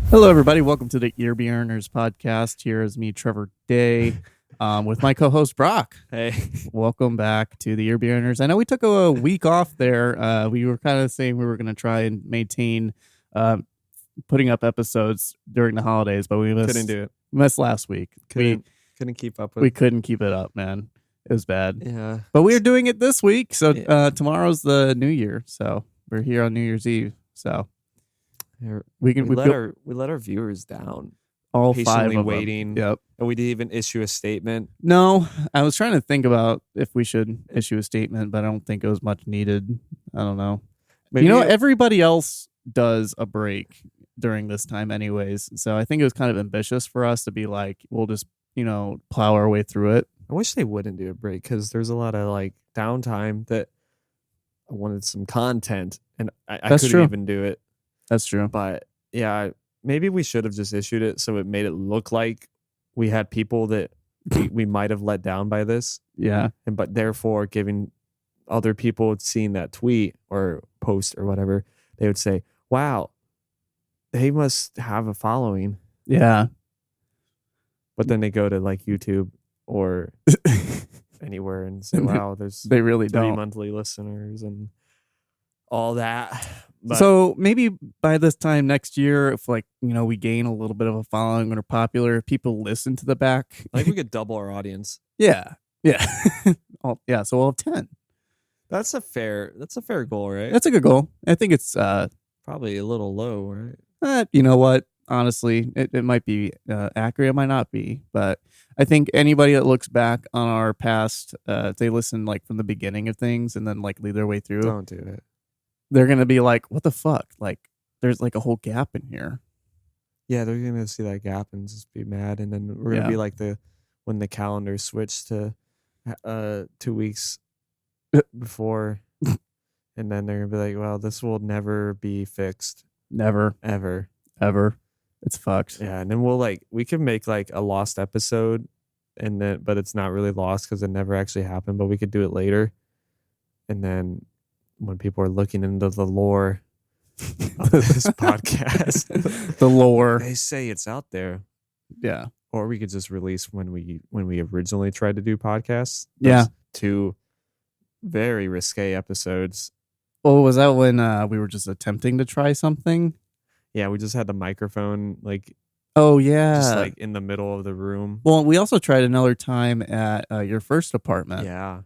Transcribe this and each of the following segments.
Hello, everybody. Welcome to the Ear Earners podcast. Here is me, Trevor Day, with my co-host Brock. Hey, welcome back to the Ear Earners. I know we took a week off there. We were kind of saying we were going to try and maintain putting up episodes during the holidays, but we couldn't do it. Missed last week. Couldn't keep up with. We couldn't keep it up, man. It was bad. Yeah, but we are doing it this week. So tomorrow's the New Year. So we're here on New Year's Eve. So. We let our viewers down. All patiently 5 of waiting. Them. Yep. And we didn't even issue a statement. No, I was trying to think about if we should issue a statement, but I don't think it was much needed. I don't know. Maybe everybody else does a break during this time anyways. So I think it was kind of ambitious for us to be like, we'll just, plow our way through it. I wish they wouldn't do a break because there's a lot of like downtime that I wanted some content and I couldn't even do it. That's true. But yeah, maybe we should have just issued it so it made it look like we had people that we might have let down by this. Yeah. But therefore giving other people seeing that tweet or post or whatever, they would say, wow, they must have a following. Yeah. But then they go to like YouTube or anywhere and say, wow, they really 3 don't. monthly listeners and all that. But so maybe by this time next year, if we gain a little bit of a following and are popular, if people listen to the back, I think we could double our audience. Yeah. Yeah. So we'll have 10. That's a fair goal, right? That's a good goal. I think it's probably a little low, right? You know what? Honestly, it might be accurate. It might not be. But I think anybody that looks back on our past, if they listen from the beginning of things and then lead their way through. Don't do it. They're going to be like, what the fuck? There's a whole gap in here. Yeah, they're going to see that gap and just be mad. And then we're going to be like when the calendar switched to 2 weeks before. And then they're going to be like, well, this will never be fixed. Never. Ever. It's fucked. Yeah, and then we could make a lost episode, but it's not really lost because it never actually happened, but we could do it later. And then when people are looking into the lore of this podcast, the lore, they say it's out there. Yeah. Or we could just release when we originally tried to do podcasts. Yeah. 2 very risque episodes. Well, was that when we were just attempting to try something? Yeah, we just had the microphone oh yeah, just in the middle of the room. Well, we also tried another time at your first apartment. Yeah.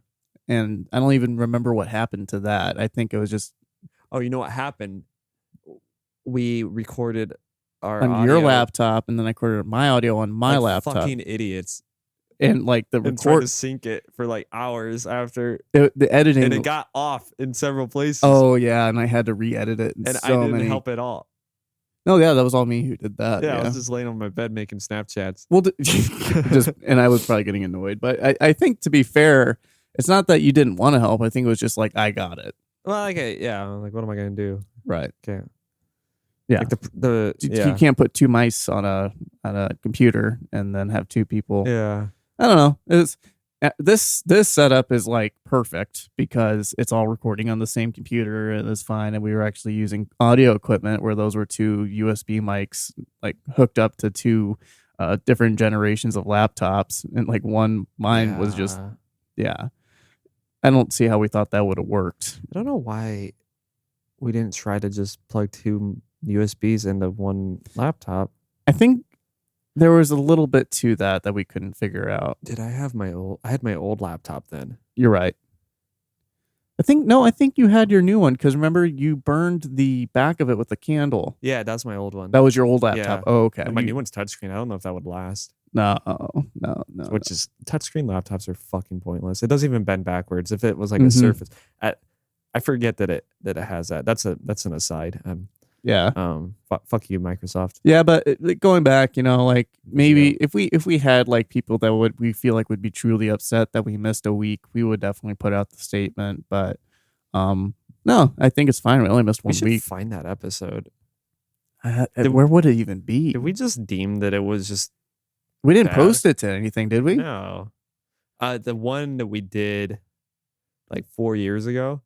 And I don't even remember what happened to that. I think it was just... Oh, you know what happened? We recorded our on audio your laptop, and then I recorded my audio on my laptop. Fucking idiots. And the and tried to sync it for hours after the editing, and it got off in several places. Oh yeah, and I had to re-edit it. And I didn't help at all. No, yeah, that was all me who did that. Yeah, I was just laying on my bed making Snapchats. Well, and I was probably getting annoyed. But I think, to be fair, it's not that you didn't want to help. I think it was just I got it. Well, yeah. What am I going to do? Right. Okay. Yeah. You can't put 2 mice on a computer and then have 2 people. Yeah. I don't know. It's this setup is perfect because it's all recording on the same computer and it's fine. And we were actually using audio equipment where those were 2 USB mics hooked up to 2 different generations of laptops, and mine was just I don't see how we thought that would have worked. I don't know why we didn't try to just plug 2 USBs into one laptop. I think there was a little bit to that we couldn't figure out. I had my old laptop then. You're right. I think you had your new one because remember you burned the back of it with a candle. Yeah, that's my old one. That was your old laptop. Yeah. Oh, okay. And my new one's touchscreen. I don't know if that would last. No. Which is touchscreen laptops are fucking pointless. It doesn't even bend backwards. If it was a Surface, I forget that it has that. That's an aside. Yeah. Fuck you, Microsoft. Yeah, but going back, maybe if we had people that we feel would be truly upset that we missed a week, we would definitely put out the statement. But no, I think it's fine. We only missed 1 week. We should find that episode. Where would it even be? Did we just deem that it was just? We didn't post it to anything, did we? No. The one that we did 4 years ago,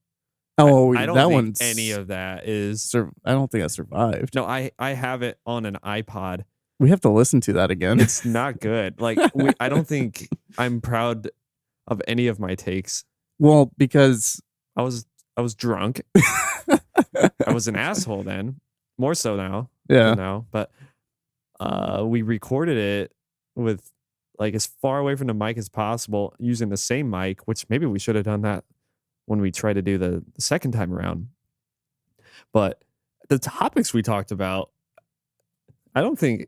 Oh, I don't that think one's any of that is. I don't think that survived. No, I have it on an iPod. We have to listen to that again. It's not good. Like I don't think I'm proud of any of my takes. Well, because I was drunk. I was an asshole then, more so now. yeah, Than now, but we recorded it with like as far away from the mic as possible using the same mic, which maybe we should have done that when we tried to do the second time around. But the topics we talked about, I don't think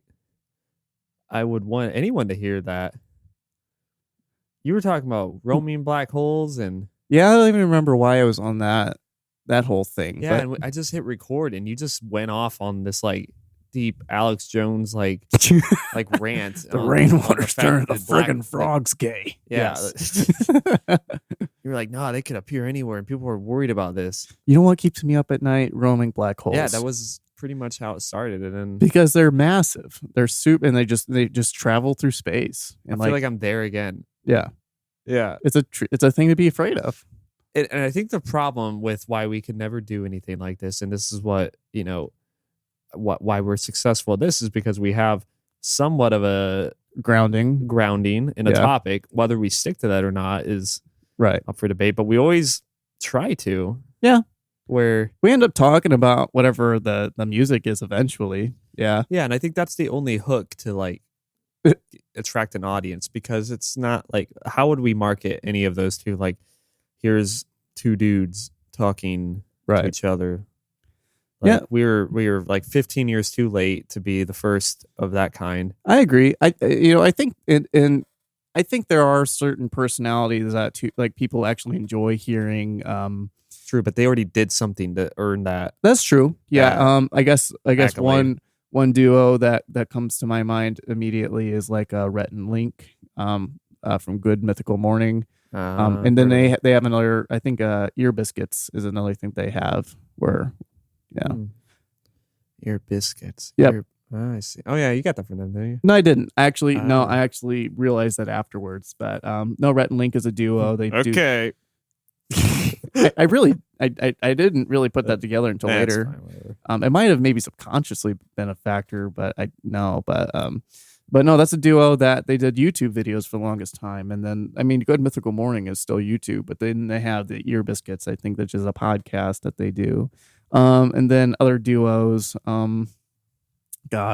I would want anyone to hear that. You were talking about roaming black holes and yeah, I don't even remember why I was on that whole thing. yeah, but and I just hit record and you just went off on this like deep Alex Jones like rant. the on rainwater's fact turning the that black- friggin' frogs gay. Yeah. Yes. You were like, no, they could appear anywhere, and people were worried about this. You know what keeps me up at night? Roaming black holes. Yeah, that was pretty much how it started, and then because they're massive. They're super, and they just travel through space. And I feel like I'm there again. yeah, Yeah, it's a thing to be afraid of. and I think the problem with why we could never do anything like this, and this is what why we're successful at this, is because we have somewhat of a Grounding, in a Yeah. topic. Whether we stick to that or not is right? up for debate, but we always try to. Yeah. Where We end up talking about whatever the music is eventually. Yeah, yeah, and I think that's the only hook to like attract an audience, because it's not like, how would we market any of those two? Like, here's two dudes talking to right. each other. Yeah. We were like 15 years too late to be the first of that kind. I agree. I think I think there are certain personalities that like people actually enjoy hearing. True, but they already did something to earn that. That's true. Yeah. Yeah. I guess Accolade. one duo that comes to my mind immediately is like Rhett and Link, from Good Mythical Morning. And then they have another. I think Ear Biscuits is another thing they have where. Yeah. Ear Biscuits. Yep. I see. Oh yeah, you got that from them, didn't you? No, I didn't actually. No, Oh. I actually realized that afterwards. But no, Rhett and Link is a duo. They do. Okay. I didn't really put that together until That's later. fine, whatever. It might have maybe subconsciously been a factor, but no, that's a duo that they did YouTube videos for the longest time. And then, I mean, Good Mythical Morning is still YouTube, but then they have the Ear Biscuits, I think, which is a podcast that they do. And then other duos, God,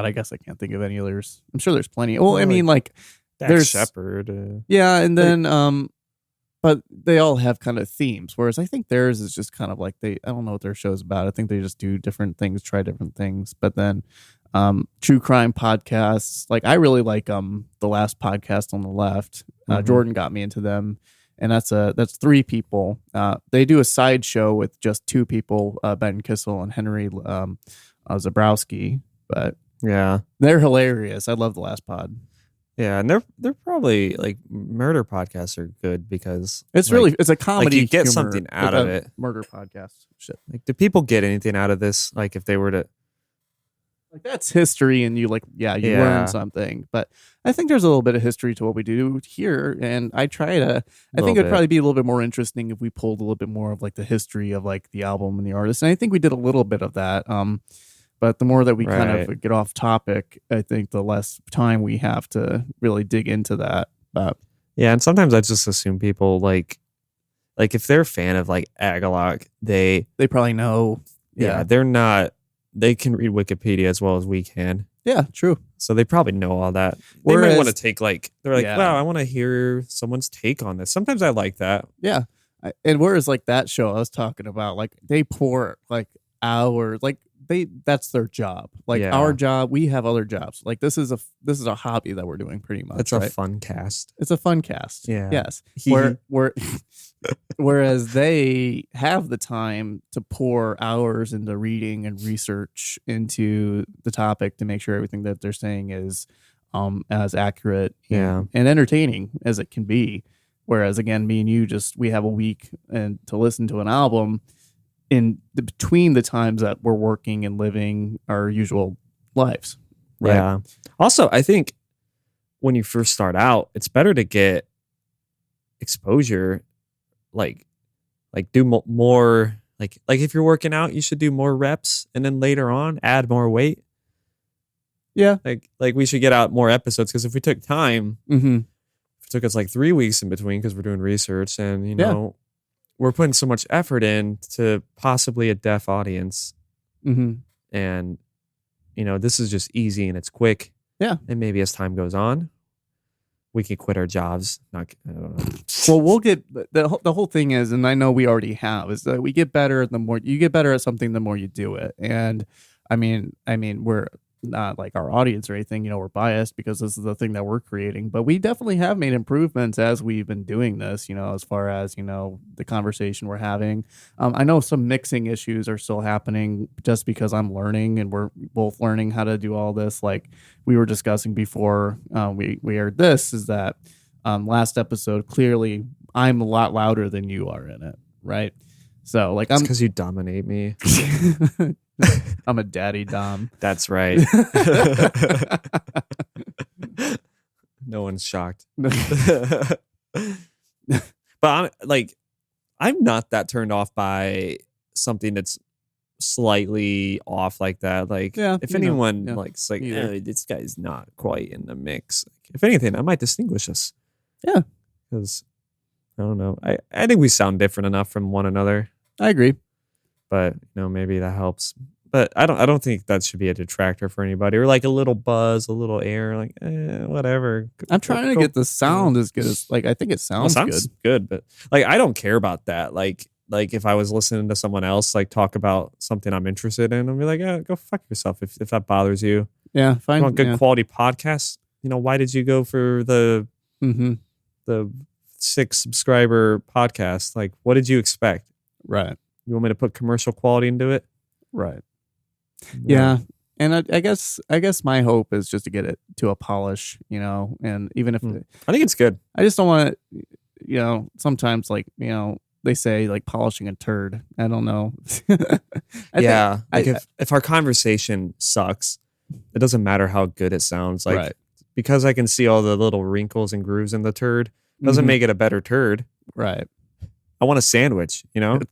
I guess I can't think of any others. I'm sure there's plenty. Well, I mean, like Dax there's Shepard. yeah, and then but they all have kind of themes. Whereas I think theirs is just kind of like I don't know what their show's about. I think they just do different things, try different things. But then true crime podcasts, like I really like The Last Podcast on the Left. Jordan got me into them. And that's three people. They do a side show with just two people, Ben Kissel and Henry Zabrowski. But Yeah. they're hilarious. I love The Last Pod. Yeah, and they're probably like murder podcasts are good because It's like, really it's a comedy. you get humor, something out of it. Murder podcast shit. Like, do people get anything out of this? Like, if they were to, Like that's history, and you Yeah. learn something. But I think there's a little bit of history to what we do here, and I think it'd probably be a little bit more interesting if we pulled a little bit more of like the history of like the album and the artist. And I think we did a little bit of that. But the more that we kind of get off topic, I think the less time we have to really dig into that. But yeah, and sometimes I just assume people like if they're a fan of like Agalok, they probably know. they're not. They can read Wikipedia as well as we can. Yeah, true. So they probably know all that. They might Whereas- want to take they're like, Yeah. wow, I want to hear someone's take on this. Sometimes I like that. Yeah. And whereas like that show I was talking about, like they pour like hours, like that's their job. Like Yeah. our job, we have other jobs. Like this is a hobby that we're doing pretty much. It's a right? fun cast. It's a fun cast. Yeah. Yes. Whereas they have the time to pour hours into reading and research into the topic to make sure everything that they're saying is as accurate and entertaining as it can be. Whereas again, me and you we have a week and to listen to an album between the times that we're working and living our usual lives. Right? Yeah. Also, I think when you first start out, it's better to get exposure, like do more Like if you're working out, you should do more reps and then later on add more weight. Yeah. Like we should get out more episodes, because if we took time, Mm-hmm. it took us like 3 weeks in between because we're doing research, and we're putting so much effort in to possibly a deaf audience. Mm-hmm. And this is just easy and it's quick. Yeah. And maybe as time goes on, we can quit our jobs. I don't know. Well, we'll get the whole thing is, and I know we already have, is that we get better the more you get better at something, the more you do it. And I mean, we're not like our audience or anything, we're biased because this is the thing that we're creating, but we definitely have made improvements as we've been doing this, as far as, the conversation we're having. I know some mixing issues are still happening just because I'm learning and we're both learning how to do all this. Like we were discussing before we aired this, is that last episode, clearly I'm a lot louder than you are in it. Right. So like I'm because you dominate me. I'm a daddy dom. That's right. No one's shocked. But I'm not that turned off by something that's slightly off like that. Like, if anyone likes, like, this guy's not quite in the mix. If anything, I might distinguish us. Yeah, because I don't know. I think we sound different enough from one another. I agree. But maybe that helps. But I don't think that should be a detractor for anybody, or like a little buzz, a little air, like whatever. I'm trying to get the sound as good as, like, I think it sounds good, but like I don't care about that. Like if I was listening to someone else like talk about something I'm interested in, I'll be like, go fuck yourself if that bothers you. Yeah, fine. You want good quality podcasts? Why did you go for the 6 subscriber podcast? Like, what did you expect? Right. You want me to put commercial quality into it? Right. Yeah. And I guess my hope is just to get it to a polish, and even if I think it's good. I just don't want to, sometimes like, they say like polishing a turd. I don't know. If our conversation sucks, it doesn't matter how good it sounds. Like, because I can see all the little wrinkles and grooves in the turd, doesn't make it a better turd. Right. I want a sandwich, That's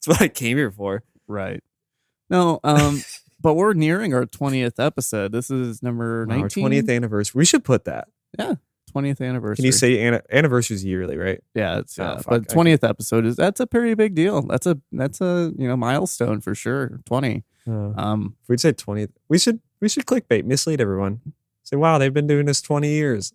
what I came here for. Right. No, but we're nearing our 20th episode. This is number 19. Our 20th anniversary. We should put that. Yeah. 20th anniversary. Can you say anniversaries yearly, right? Yeah, it's but 20th episode that's a pretty big deal. That's a milestone for sure. 20. If we'd say 20th, we should clickbait, mislead everyone. Say, wow, they've been doing this 20 years.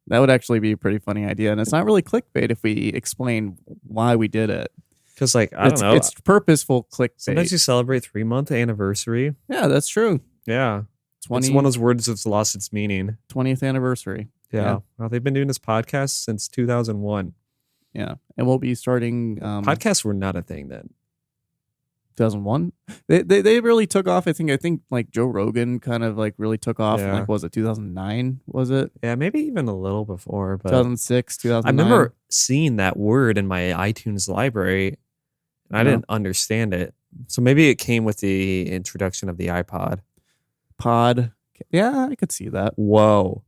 That would actually be a pretty funny idea, and it's not really clickbait if we explain why we did it. Because, like, I don't know, it's purposeful clickbait. Sometimes you celebrate 3-month anniversary. Yeah, that's true. Yeah, it's one of those words that's lost its meaning. 20th anniversary. Yeah. Well, they've been doing this podcast since 2001. Yeah, and we'll be starting. Podcasts were not a thing then. 2001. They really took off. I think like Joe Rogan kind of like really took off. Yeah. Like, was it 2009? Was it? Yeah, maybe even a little before. But 2006, 2009. I remember seeing that word in my iTunes library, and I didn't understand it. So maybe it came with the introduction of the iPod. Yeah, I could see that. Whoa.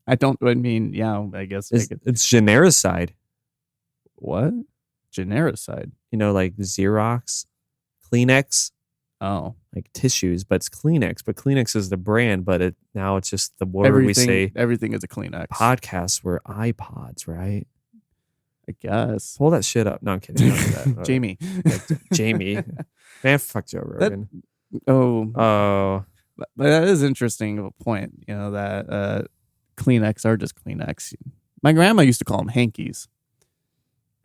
I guess it's genericide. What? Genericide? Like Xerox, Kleenex. Oh, like tissues, but it's Kleenex. But Kleenex is the brand, but now it's just the word we say. Everything is a Kleenex. Podcasts were iPods, right? I guess. Pull that shit up. No, I'm kidding. That. Jamie. Jamie. Man, fuck Joe Rogan. But that is interesting of a point, that Kleenex are just Kleenex. My grandma used to call them hankies.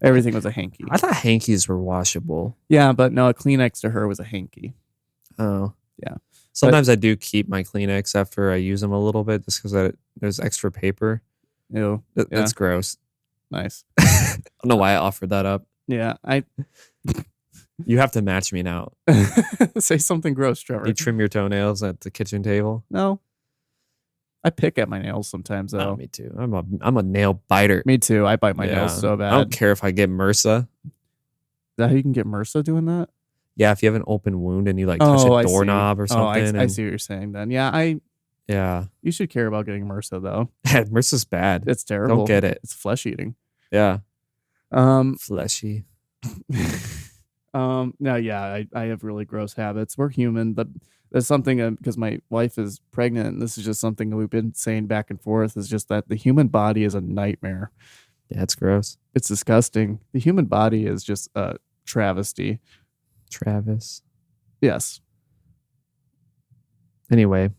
Everything was a hanky. I thought hankies were washable. Yeah, but no, a Kleenex to her was a hanky. Oh. Yeah. Sometimes I do keep my Kleenex after I use them a little bit just because there's extra paper. Ew. That's gross. Nice. I don't know why I offered that up. Yeah, You have to match me now. Say something gross, Trevor. You trim your toenails at the kitchen table? No. I pick at my nails sometimes, though. Oh, me too. I'm a nail biter. Me too. I bite my nails so bad. I don't care if I get MRSA. Is that how you can get MRSA doing that? Yeah, if you have an open wound and you like touch a doorknob or something. I see what you're saying then. Yeah, Yeah. You should care about getting MRSA though. MRSA's bad. It's terrible. Don't get it. It's flesh eating. Yeah. Um, Fleshy. no, yeah, I have really gross habits. We're human, but that's something because my wife is pregnant. And this is just something that we've been saying back and forth. Is just that the human body is a nightmare. Yeah, it's gross. It's disgusting. The human body is just a travesty. Travis. Yes. Anyway,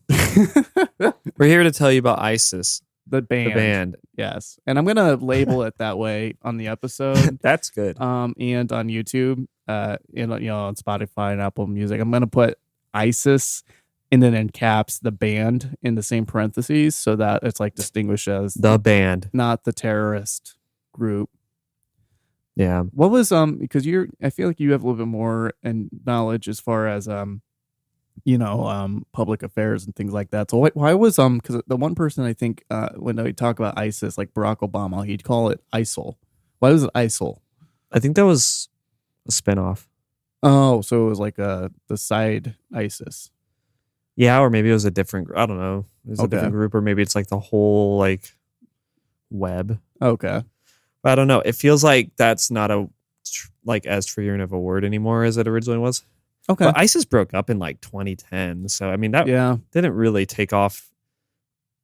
we're here to tell you about ISIS, the band. The band. Yes, and I'm gonna label it that way on the episode. That's good. And on YouTube, on Spotify and Apple Music, I'm gonna put ISIS and then in caps the band in the same parentheses so that it's like distinguished as the band, not the terrorist group. Yeah. What was because I feel like you have a little bit more knowledge as far as public affairs and things like that. So why was because the one person I think when they talk about ISIS, like Barack Obama, he'd call it ISIL. Why was it ISIL? I think that was a spinoff. Oh, so it was like the side ISIS. Yeah, or maybe it was a different. I don't know. It was a different group, or maybe it's like the whole like web. Okay. But I don't know. It feels like that's not a as triggering of a word anymore as it originally was. Okay. But ISIS broke up in like 2010, so I mean that didn't really take off.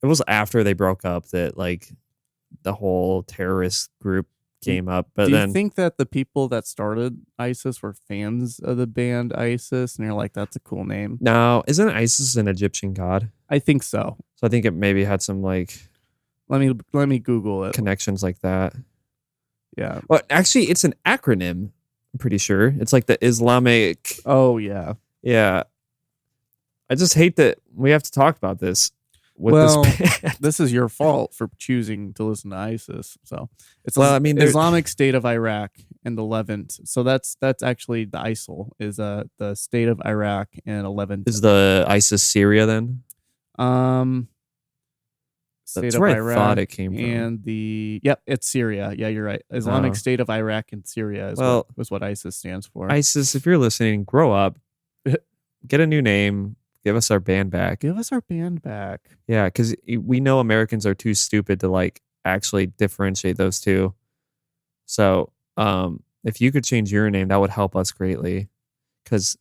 It was after they broke up that like the whole terrorist group came up. But do then you think that the people that started ISIS were fans of the band ISIS, and you're like, that's a cool name? No, isn't ISIS an Egyptian god? I think so. So I think it maybe had some like let me Google it. Connections like that. Yeah. Well, actually, it's an acronym. I'm pretty sure it's like the Islamic. Oh yeah. Yeah. I just hate that we have to talk about this. This is your fault for choosing to listen to ISIS. So it's Islamic State of Iraq and the Levant. So that's actually the ISIL is the state of Iraq and Levant. Is the ISIS Syria then? State That's of where Iraq I thought it came from. And it's Syria. Yeah, you're right. Islamic State of Iraq and Syria is what ISIS stands for. ISIS, if you're listening, grow up, get a new name, give us our band back. Give us our band back. Yeah, because we know Americans are too stupid to like actually differentiate those two. So if you could change your name, that would help us greatly. Because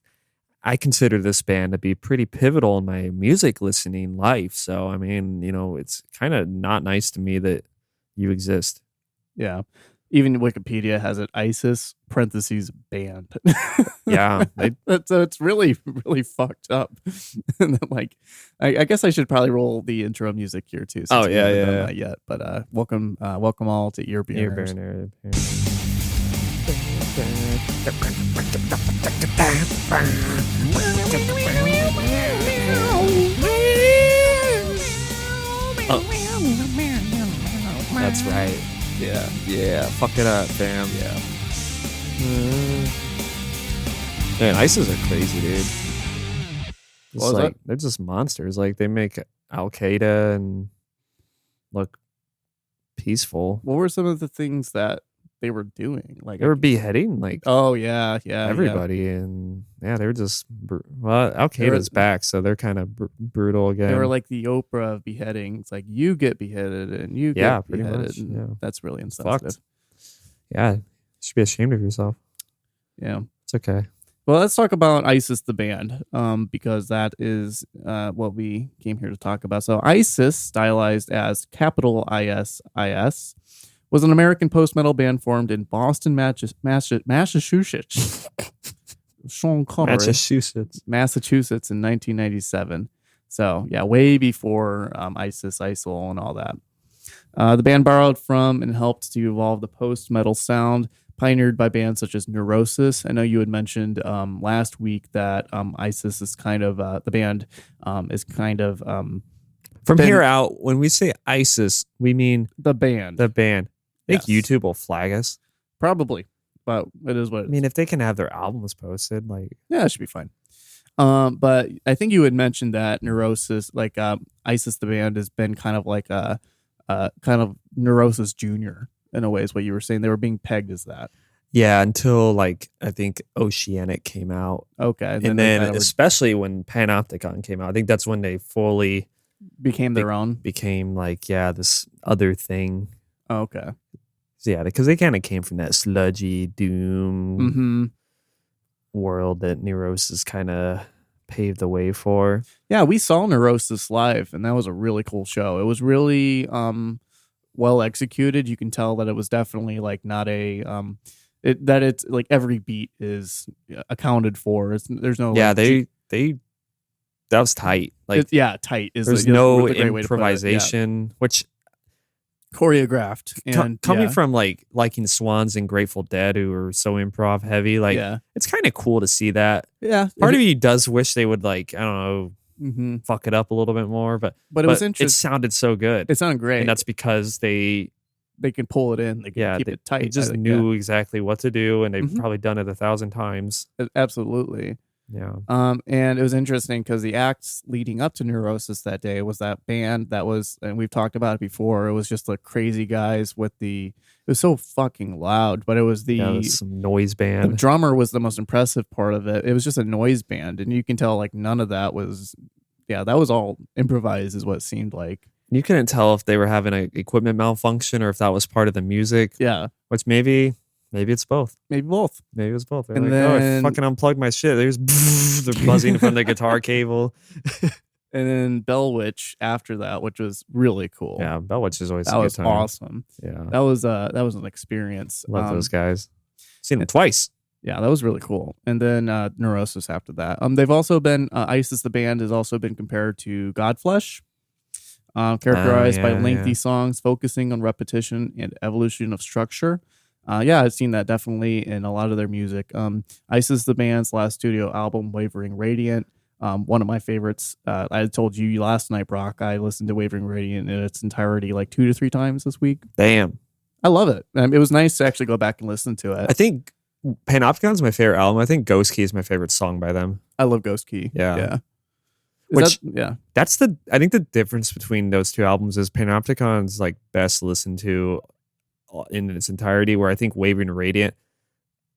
I consider this band to be pretty pivotal in my music listening life. So, I mean, it's kind of not nice to me that you exist. Yeah. Even Wikipedia has it ISIS parentheses band. Yeah. So it's really, really fucked up. And then, like, I guess I should probably roll the intro music here too. Oh, yeah, yeah. Not yet. But welcome all to Ear Burners. That's right. Yeah. Fuck it up, fam. Yeah. Man, ISIS are crazy, dude. They're just monsters. Like they make Al Qaeda and look peaceful. What were some of the things that they were doing? Like they were beheading like everybody, and they were just Al Qaeda's back, so they're kind of brutal again. They were like the Oprah of beheading. It's like you get beheaded and you get beheaded. Much, yeah. That's really insensitive. Fucked. Yeah, you should be ashamed of yourself. Yeah, it's okay. Well, let's talk about ISIS the band, because that is what we came here to talk about. So ISIS, stylized as capital ISIS, was an American post-metal band formed in Boston, Massachusetts. Sean Connery, Massachusetts in 1997. So yeah, way before ISIL and all that. The band borrowed from and helped to evolve the post-metal sound pioneered by bands such as Neurosis. I know you had mentioned last week that ISIS is kind of the band is kind of from here out. When we say ISIS, we mean the band. I think YouTube will flag us, probably, but it is what. I mean, if they can have their albums posted, like it should be fine. But I think you had mentioned that Neurosis, like ISIS, the band, has been kind of like a kind of Neurosis Junior. In a way, is what you were saying. They were being pegged as that. Yeah, until like I think Oceanic came out. Okay, and then especially when Panopticon came out, I think that's when they fully became their own. became like this other thing. Oh, okay. So, yeah, because they kind of came from that sludgy doom world that Neurosis kind of paved the way for. Yeah, we saw Neurosis live, and that was a really cool show. It was really well executed. You can tell that it was definitely like not a it's like every beat is accounted for. There's no they that was tight. Like tight is there's the no great way to put it. improvisation, which choreographed and coming from like liking Swans and Grateful Dead, who are so improv heavy. Like it's kind of cool to see that. Yeah, part of you does wish they would like, I don't know, fuck it up a little bit more, but it was interesting. It sounded so good. It sounded great, and that's because they can pull it in. They can keep it tight. They just knew exactly what to do, and they've probably done it 1,000 times. Absolutely. Yeah. And it was interesting because the acts leading up to Neurosis that day was that band that was, and we've talked about it before, it was just the crazy guys with it was so fucking loud, but it was some noise band. The drummer was the most impressive part of it. It was just a noise band, and you can tell like none of that was, that was all improvised is what it seemed like. You couldn't tell if they were having an equipment malfunction or if that was part of the music. Yeah. Which maybe it's both. Maybe both. Maybe it was both. They're like, I fucking unplugged my shit. They're buzzing from the guitar cable. And then Bell Witch after that, which was really cool. Yeah, Bell Witch is always that a was good time. Awesome. Yeah. That was an experience. Love those guys. Seen them twice. Yeah, that was really cool. And then Neurosis after that. They've also been Isis the band has also been compared to Godflesh. Characterized by lengthy songs focusing on repetition and evolution of structure. I've seen that definitely in a lot of their music. Isis the band's last studio album, Wavering Radiant, one of my favorites. I told you last night, Brock, I listened to Wavering Radiant in its entirety like 2 to 3 times this week. Damn. I love it. It was nice to actually go back and listen to it. I think Panopticon's my favorite album. I think Ghost Key is my favorite song by them. I love Ghost Key. Yeah. That's I think the difference between those two albums is Panopticon's like best listened to in its entirety, where I think Wavering Radiant,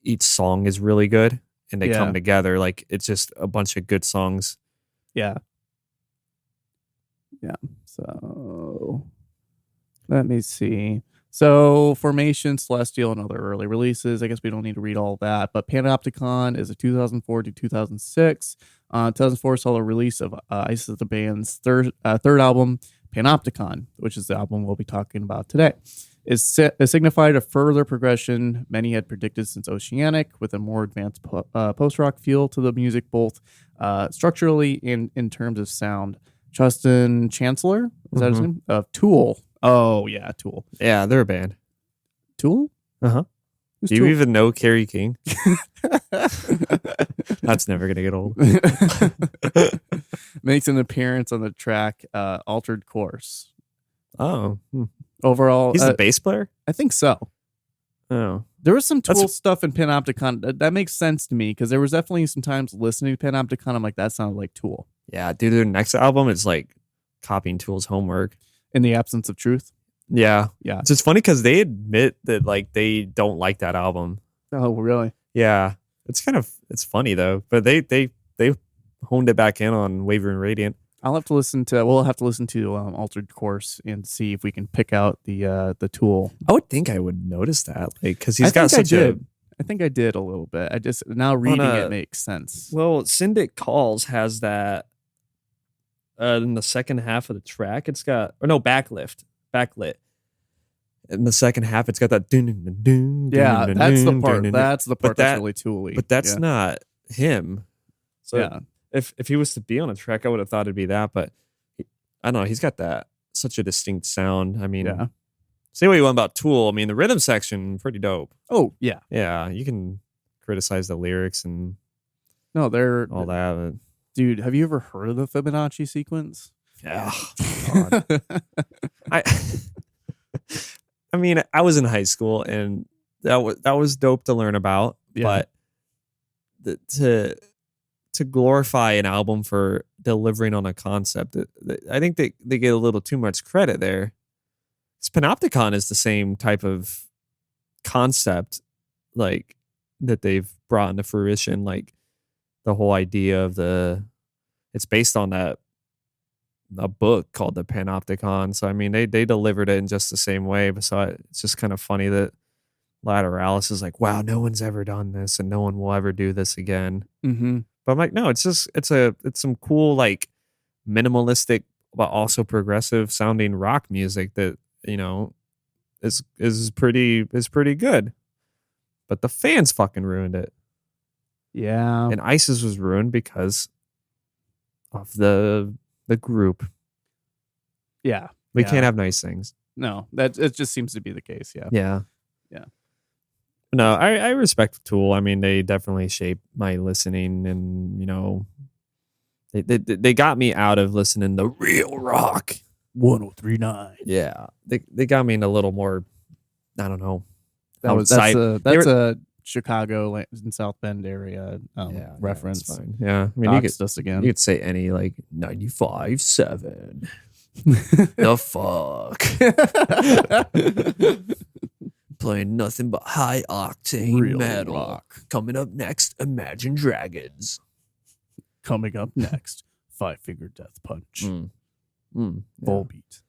each song is really good and they come together. Like it's just a bunch of good songs. Yeah. So let me see. So Formation, Celestial, and other early releases. I guess we don't need to read all that, but Panopticon is a 2004 to 2006. 2004 saw the release of Isis the band's third album, Panopticon, which is the album we'll be talking about today. It signified a further progression many had predicted since Oceanic, with a more advanced post-rock feel to the music, both structurally and in terms of sound. Justin Chancellor, is that his name? Tool. Oh, yeah, Tool. Yeah, they're a band. Tool? Uh-huh. Do you even know Kerry King? That's never going to get old. Makes an appearance on the track Altered Course. Oh. Overall, he's the bass player? I think so. Oh. There was some Tool stuff in Panopticon. That makes sense to me because there was definitely some times listening to Panopticon, I'm like, that sounded like Tool. Yeah, dude, their next album is like copying Tool's homework. In the Absence of Truth? Yeah. It's just funny because they admit that like they don't like that album. Oh, really? Yeah. It's funny though. But they honed it back in on Wavering Radiant. We'll have to listen to Altered Course and see if we can pick out the Tool. I would think I would notice that, like, because he's I think I did a little bit. I just now reading it makes sense. Well, Syndic Calls has that in the second half of the track. It's got backlit. In the second half, it's got that dun. Yeah, that's the part. That's the part that's really Tool-y. But that's not him. So yeah. If he was to be on a track, I would have thought it'd be that. But I don't know. He's got such a distinct sound. I mean, say what you want about Tool. I mean, the rhythm section, pretty dope. Oh, yeah. Yeah, you can criticize the lyrics and all that. But dude, have you ever heard of the Fibonacci sequence? Yeah. I mean, I was in high school and that was dope to learn about. Yeah. But to glorify an album for delivering on a concept, I think they get a little too much credit there. Panopticon is the same type of concept, like, that they've brought into fruition, like the whole idea of it's based on a book called the Panopticon. So I mean, they delivered it in just the same way. But so it's just kind of funny that Lateralis is like, wow, no one's ever done this, and no one will ever do this again. Mm-hmm. But I'm like, no, it's some cool like minimalistic but also progressive sounding rock music that is pretty good. But the fans fucking ruined it. Yeah. And ISIS was ruined because of the group. Yeah. We can't have nice things. No, it just seems to be the case. Yeah. Yeah. Yeah. No, I respect Tool. I mean, they definitely shaped my listening, and they got me out of listening to real rock. 103.9. Yeah. They got me in a little more, I don't know. That's a Chicago and South Bend area reference. That's fine. Yeah. I mean, us again. You could say any like 95.7. The fuck. Playing nothing but high octane real metal. rock. Coming up next, Imagine Dragons. Coming up next, Five Finger Death Punch. Volbeat.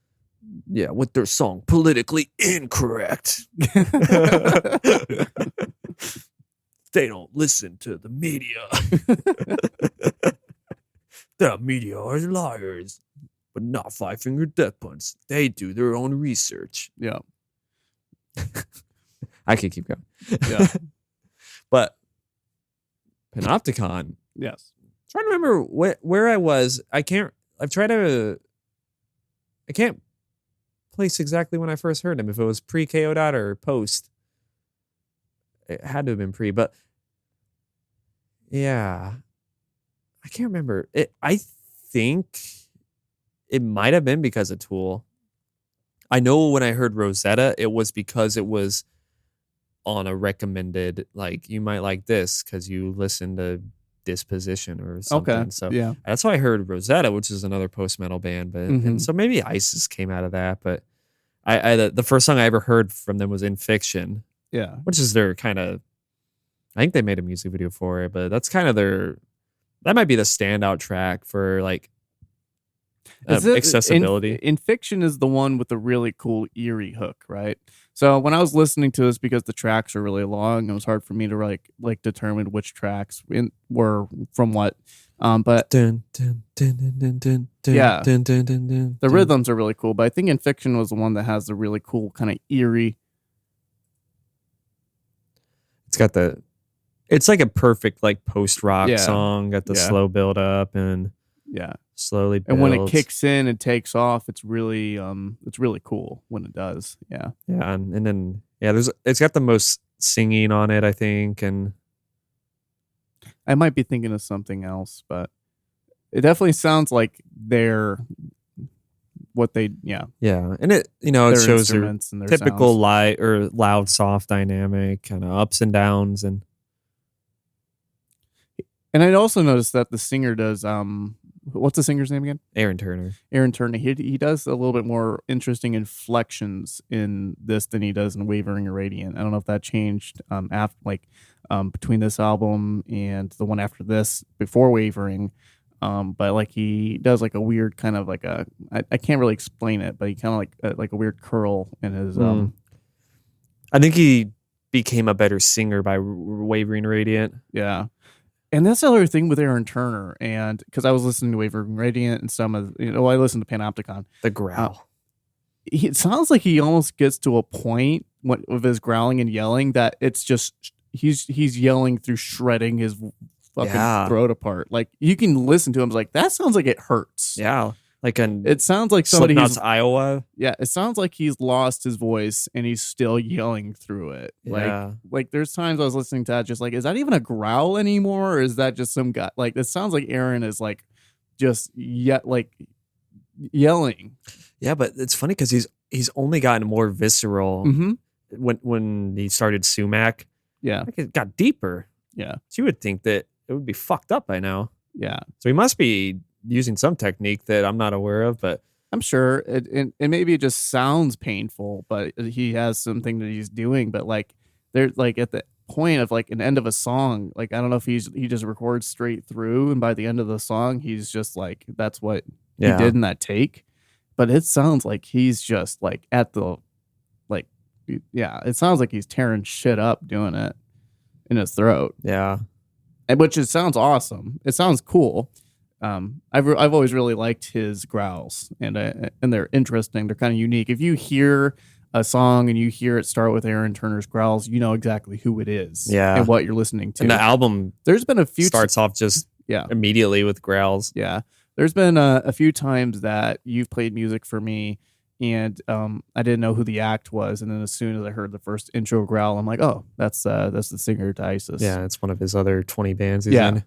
Yeah, with their song Politically Incorrect. They don't listen to the media. The media are liars, but not Five Finger Death Punch. They do their own research. Yeah. I could keep going. Yeah. But Panopticon. Yes. Trying to remember where I was. I can't place exactly when I first heard him. If it was pre-KO dot or post. It had to have been pre, but yeah. I can't remember. I think it might have been because of Tool. I know when I heard Rosetta, it was because it was on a recommended, like, you might like this because you listen to Disposition or something. Okay. So yeah. that's why I heard Rosetta, which is another post-metal band. But and so maybe ISIS came out of that. But the first song I ever heard from them was In Fiction. Yeah. Which is their kind of, I think they made a music video for it, but that's kind of that might be the standout track for like accessibility. In Fiction is the one with the really cool eerie hook, right? So when I was listening to this, because the tracks are really long, it was hard for me to like determine which tracks were from what. But dun, dun, dun, dun, dun, dun, yeah, dun, dun, dun, dun, the rhythms are really cool. But I think In Fiction was the one that has the really cool kind of eerie. It's like a perfect like post rock song. Got the slow build up and slowly builds. And when it kicks in and takes off, it's really cool when it does. Yeah. Yeah, and then it's got the most singing on it, I think, and I might be thinking of something else, but it definitely sounds like what they and it it shows their typical sounds. light or loud soft dynamic kind of ups and downs. And I also noticed that the singer does what's the singer's name again? Aaron Turner. He does a little bit more interesting inflections in this than he does in Wavering Radiant. I don't know if that changed after between this album and the one after this before Wavering. But like he does like a weird kind of like I can't really explain it, but he kind of like a weird curl in his I think he became a better singer by Wavering Radiant. Yeah. And that's the other thing with Aaron Turner, and because I was listening to Wavering Radiant and some of I listened to Panopticon. The growl. It sounds like he almost gets to a point of his growling and yelling that it's just he's yelling through shredding his fucking throat apart. Like you can listen to him, it's like that sounds like it hurts. Yeah, like it sounds like somebody Slipknot's Iowa. Yeah, it sounds like he's lost his voice and he's still yelling through it. Yeah. Like there's times I was listening to that, just like, is that even a growl anymore, or is that just some guy? Like it sounds like Aaron is like just yelling. Yeah, but it's funny because he's only gotten more visceral when he started Sumac. Yeah, like it got deeper. Yeah, so you would think that it would be fucked up by now. Yeah, so he must be using some technique that I'm not aware of, but I'm sure and maybe it just sounds painful, but he has something that he's doing. But like they're like at the point of like an end of a song, like I don't know if he just records straight through, and by the end of the song he's just like that's what he did in that take, but it sounds like he's just like at the like it sounds like he's tearing shit up doing it in his throat. Yeah. Which it sounds awesome. It sounds cool. I've always really liked his growls, and they're interesting. They're kind of unique. If you hear a song and you hear it start with Aaron Turner's growls, you know exactly who it is. Yeah. And what you're listening to. And the album there's been a few starts off just immediately with growls. Yeah. There's been a few times that you've played music for me, and I didn't know who the act was, and then as soon as I heard the first intro growl, I'm like, oh, that's the singer to ISIS. Yeah, it's one of his other 20 bands he's in.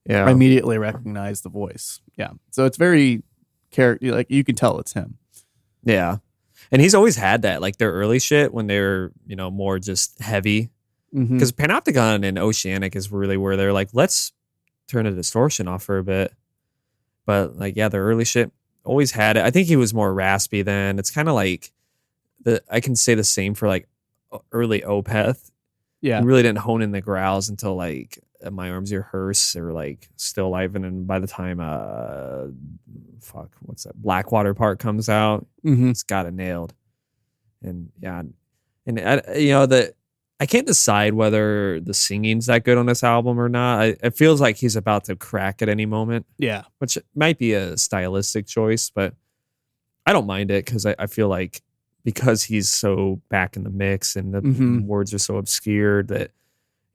Yeah. I immediately recognized the voice. Yeah. So it's very like you can tell it's him. Yeah. And he's always had that, like their early shit when they're, more just heavy. Because Panopticon and Oceanic is really where they're like, let's turn the distortion off for a bit. But like, their early shit always had it. I think he was more raspy then. It's kind of like I can say the same for like early Opeth. Yeah. He really didn't hone in the growls until like My Arms Your Hearse or like Still Alive. And then by the time, what's that? Blackwater part comes out, it's got it nailed. And I can't decide whether the singing's that good on this album or not. It feels like he's about to crack at any moment. Yeah. Which might be a stylistic choice, but I don't mind it because I feel like because he's so back in the mix and the words are so obscured that,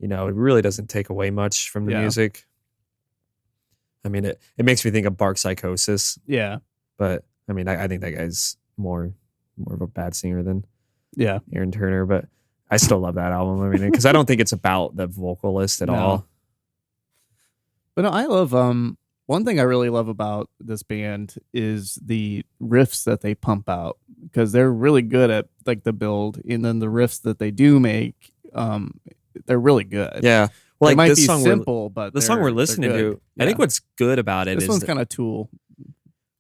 it really doesn't take away much from the music. I mean, it makes me think of Bark Psychosis. Yeah. But I mean, I think that guy's more of a bad singer than Aaron Turner, but I still love that album. I mean, because I don't think it's about the vocalist at all. But no, I love one thing I really love about this band is the riffs that they pump out, because they're really good at like the build, and then the riffs that they do make, they're really good. Yeah. Well, like it might this be song simple, but the song we're listening to, I think what's good about it this is one's kind of Tool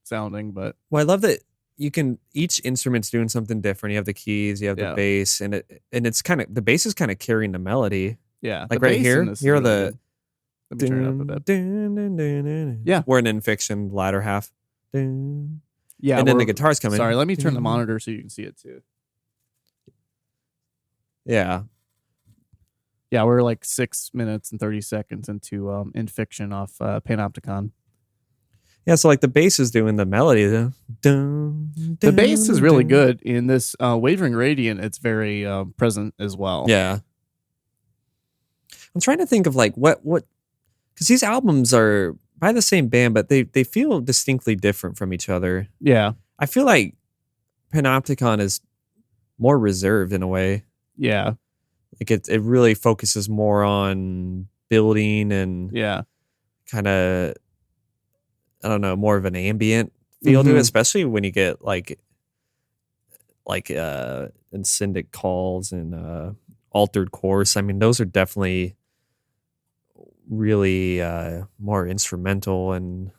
sounding, but I love that each instrument's doing something different. You have the keys, you have the bass, and it's kind of, the bass is kind of carrying the melody. Yeah. Like right here, here are the, let me turn it up a bit. Yeah. We're in Fiction, latter half. Yeah. And then the guitars come in. Sorry, let me turn the monitor so you can see it too. Yeah. Yeah, we're like 6 minutes and 30 seconds into In Fiction off Panopticon. Yeah, so like the bass is doing the melody. The bass is really good in this Wavering Radiant. It's very present as well. Yeah. I'm trying to think of like what because these albums are by the same band, but they feel distinctly different from each other. Yeah. I feel like Panopticon is more reserved in a way. Yeah. Like it really focuses more on building and kind of, I don't know, more of an ambient feel to it, especially when you get like Incendic Calls and Altered Course. I mean, those are definitely really more instrumental and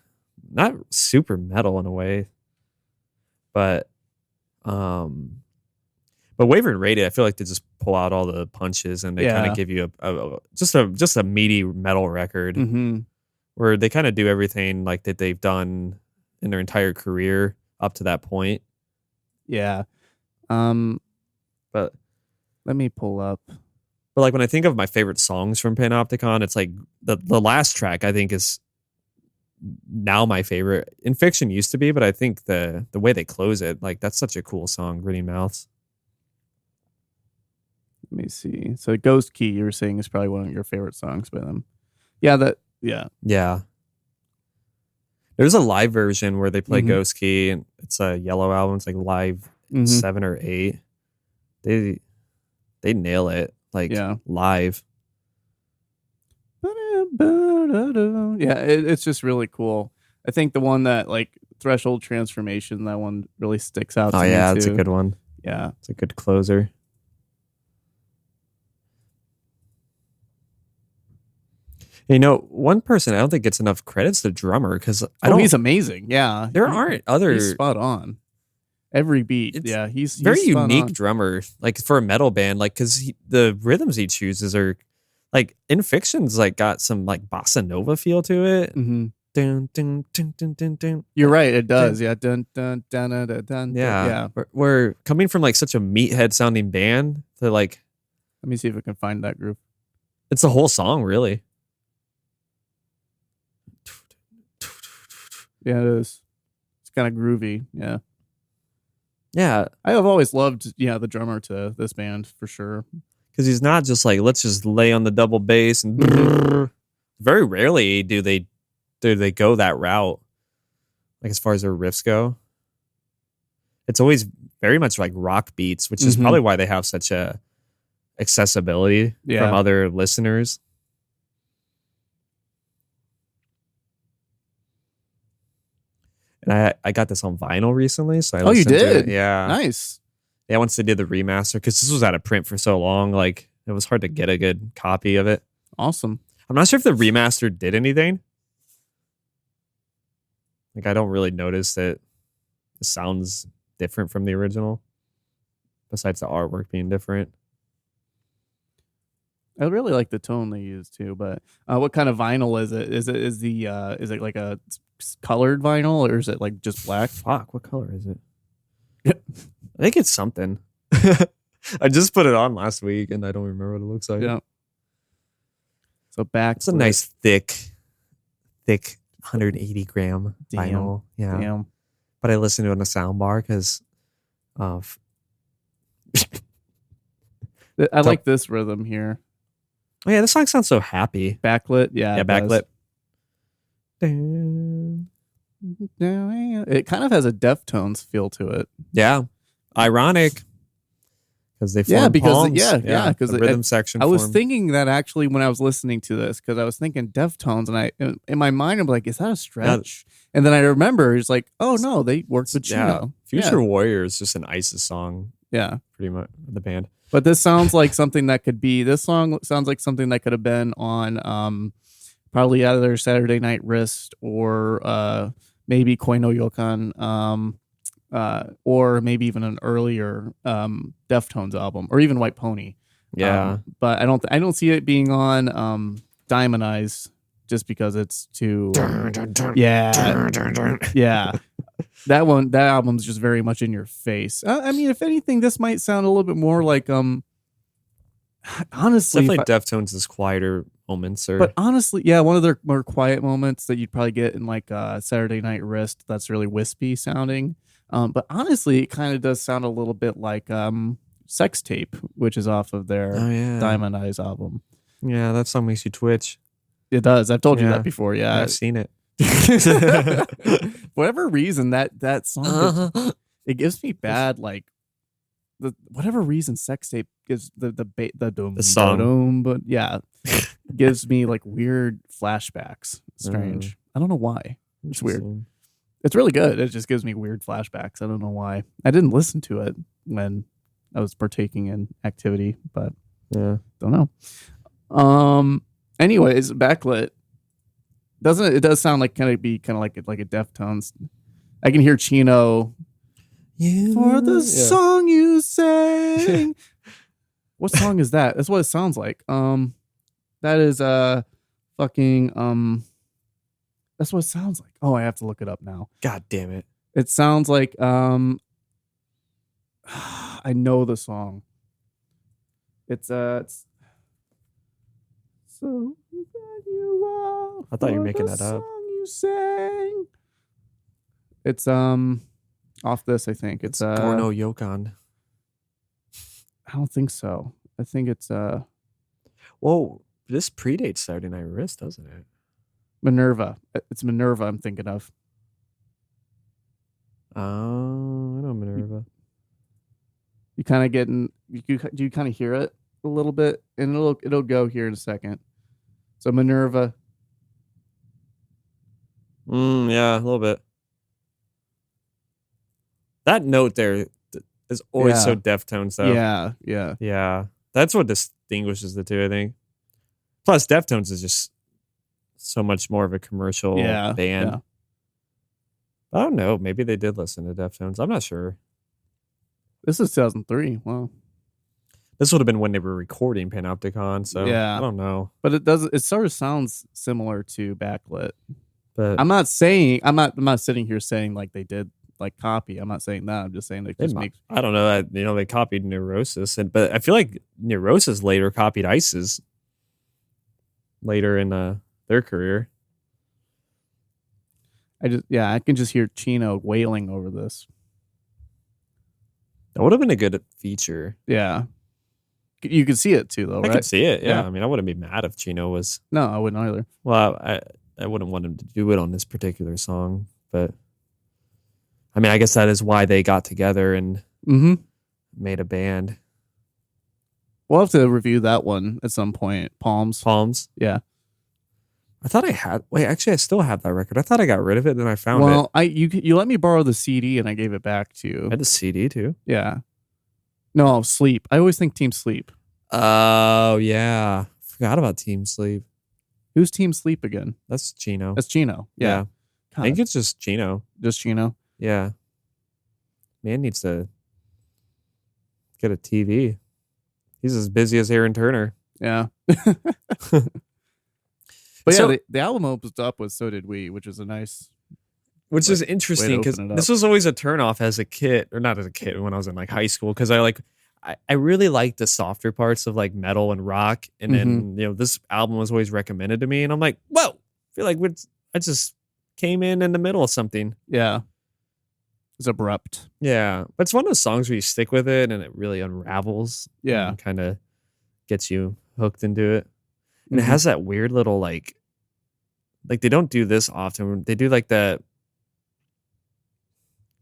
not super metal in a way. But Wavering Radiant, I feel like they just pull out all the punches and they kind of give you just a meaty metal record. Where they kind of do everything like that they've done in their entire career up to that point. Yeah. But let me pull up. But like when I think of my favorite songs from Panopticon, it's like the last track I think is now my favorite. In Fiction used to be, but I think the way they close it, like that's such a cool song, Grinning Mouths. Let me see. So Ghost Key, you were saying, is probably one of your favorite songs by them. Yeah, Yeah. There's a live version where they play Ghost Key, and it's a Yellow album. It's like live 7 or 8. They nail it live. Yeah, it's just really cool. I think the one that like Threshold Transformation, that one really sticks out to me too. It's a good one. Yeah. It's a good closer. One person I don't think gets enough credit's the drummer, because he's amazing. Yeah, there aren't other. He's spot on. Every beat. He's very unique on. drummer. Like for a metal band, like because the rhythms he chooses are like In Fiction's like got some like bossa nova feel to it. Dun, dun, dun, dun, dun, dun. You're right. It does. Yeah. Dun, dun, dun, dun, dun, dun. Yeah. Yeah. We're coming from like such a meathead sounding band to like, Let me see if I can find that group. it's the whole song, really. Yeah, it is. It's kind of groovy. Yeah. Yeah. I have always loved, the drummer to this band for sure. Because he's not just like, let's just lay on the double bass and very rarely do they go that route. Like as far as their riffs go, it's always very much like rock beats, which is probably why they have such a accessibility from other listeners. And I got this on vinyl recently, so I listened you did? to it. Yeah, Nice. Yeah, once they did the remaster, because this was out of print for so long, like it was hard to get a good copy of it. Awesome. I'm not sure if the remaster did anything. Like I don't really notice that it sounds different from the original, besides the artwork being different. I really like the tone they use too, but what kind of vinyl is it? Is it like a colored vinyl or is it like just black? Fuck, what color is it? I think it's something. I just put it on last week and I don't remember what it looks like. Yeah. So back. It's a nice thick 180 gram vinyl. Yeah. Damn. But I listened to it on a sound bar because of. I like this rhythm here. Oh yeah, this song sounds so happy. Backlit, yeah. Yeah, backlit. It kind of has a Deftones feel to it. Yeah, ironic because they formed because the rhythm section. I was thinking that actually when I was listening to this because I was thinking Deftones and in my mind I'm like, is that a stretch? And then I remember it's like, oh no, they worked with Chino. Future Warrior is just an ISIS song. Yeah, pretty much the band. But this sounds like something that could be. This song sounds like something that could have been on probably either Saturday Night Wrist or maybe Koi no Yokan, or maybe even an earlier Deftones album or even White Pony. Yeah, but I don't see it being on Diamond Eyes just because it's too. Yeah. That album's just very much in your face. I mean, if anything, this might sound a little bit more like honestly, definitely Deftones' quieter moments. But honestly, yeah, one of their more quiet moments that you'd probably get in like Saturday Night Wrist. That's really wispy sounding. But honestly, it kind of does sound a little bit like Sex Tape, which is off of their Diamond Eyes album. Yeah, that song makes you twitch. It does. I've told you that before. Yeah, I've seen it. Whatever reason that song it gives me bad like whatever reason Sex Tape gives the song but yeah gives me like weird flashbacks. Strange. I don't know why. It's weird. It's really good. It just gives me weird flashbacks. I don't know why. I didn't listen to it when I was partaking in activity, but don't know. Anyways, backlit. It does sound like kind of like a Deftones. I can hear Chino for the song you sang. What song is that? That's what it sounds like. That is fucking that's what it sounds like. Oh, I have to look it up now. God damn it. It sounds like I know the song. It's so I thought you were making that up. You sang. It's off this, I think. It's Porno Yokon. I don't think so. I think it's Whoa, this predates Saturday Night Wrist, doesn't it? Minerva. It's Minerva I'm thinking of. Oh, I know Minerva. You kind of do you kind of hear it a little bit, and it'll go here in a second. So Minerva. Yeah, a little bit. That note there is always so Deftones, though. Yeah. That's what distinguishes the two, I think. Plus, Deftones is just so much more of a commercial band. Yeah. I don't know. Maybe they did listen to Deftones. I'm not sure. This is 2003. Wow. This would have been when they were recording Panopticon, so I don't know. But it sort of sounds similar to Backlit. But I'm not sitting here saying like they did like copy. I'm not saying that. I'm just saying they just make. I don't know. They copied Neurosis, but I feel like Neurosis later copied ISIS later in their career. I can just hear Chino wailing over this. That would have been a good feature. Yeah. You could see it too, though, right? I could see it. Yeah. Yeah. I mean, I wouldn't be mad if Chino was. No, I wouldn't either. Well, I wouldn't want him to do it on this particular song, but I mean, I guess that is why they got together and made a band. We'll have to review that one at some point. Palms. Yeah. I thought I had. Wait, actually, I still have that record. I thought I got rid of it, then I found it. Well, you let me borrow the CD and I gave it back to you. I had the CD too. Yeah. No, Sleep. I always think Team Sleep. Oh yeah, forgot about Team Sleep. Who's Team Sleep again? That's Chino. That's Chino. Yeah. I think it's just Chino. Just Chino. Yeah. Man needs to get a TV. He's as busy as Aaron Turner. Yeah. But yeah, the album opens up with "So Did We," which is a nice, which is interesting because this was always a turnoff as a kid, or not as a kid when I was in like high school. Because I really liked the softer parts of like metal and rock, and then this album was always recommended to me, and I'm like, whoa, I feel like I just came in the middle of something. Yeah, it's abrupt. Yeah, but it's one of those songs where you stick with it and it really unravels. Yeah, and kind of gets you hooked into it. And it has that weird little like they don't do this often. They do like that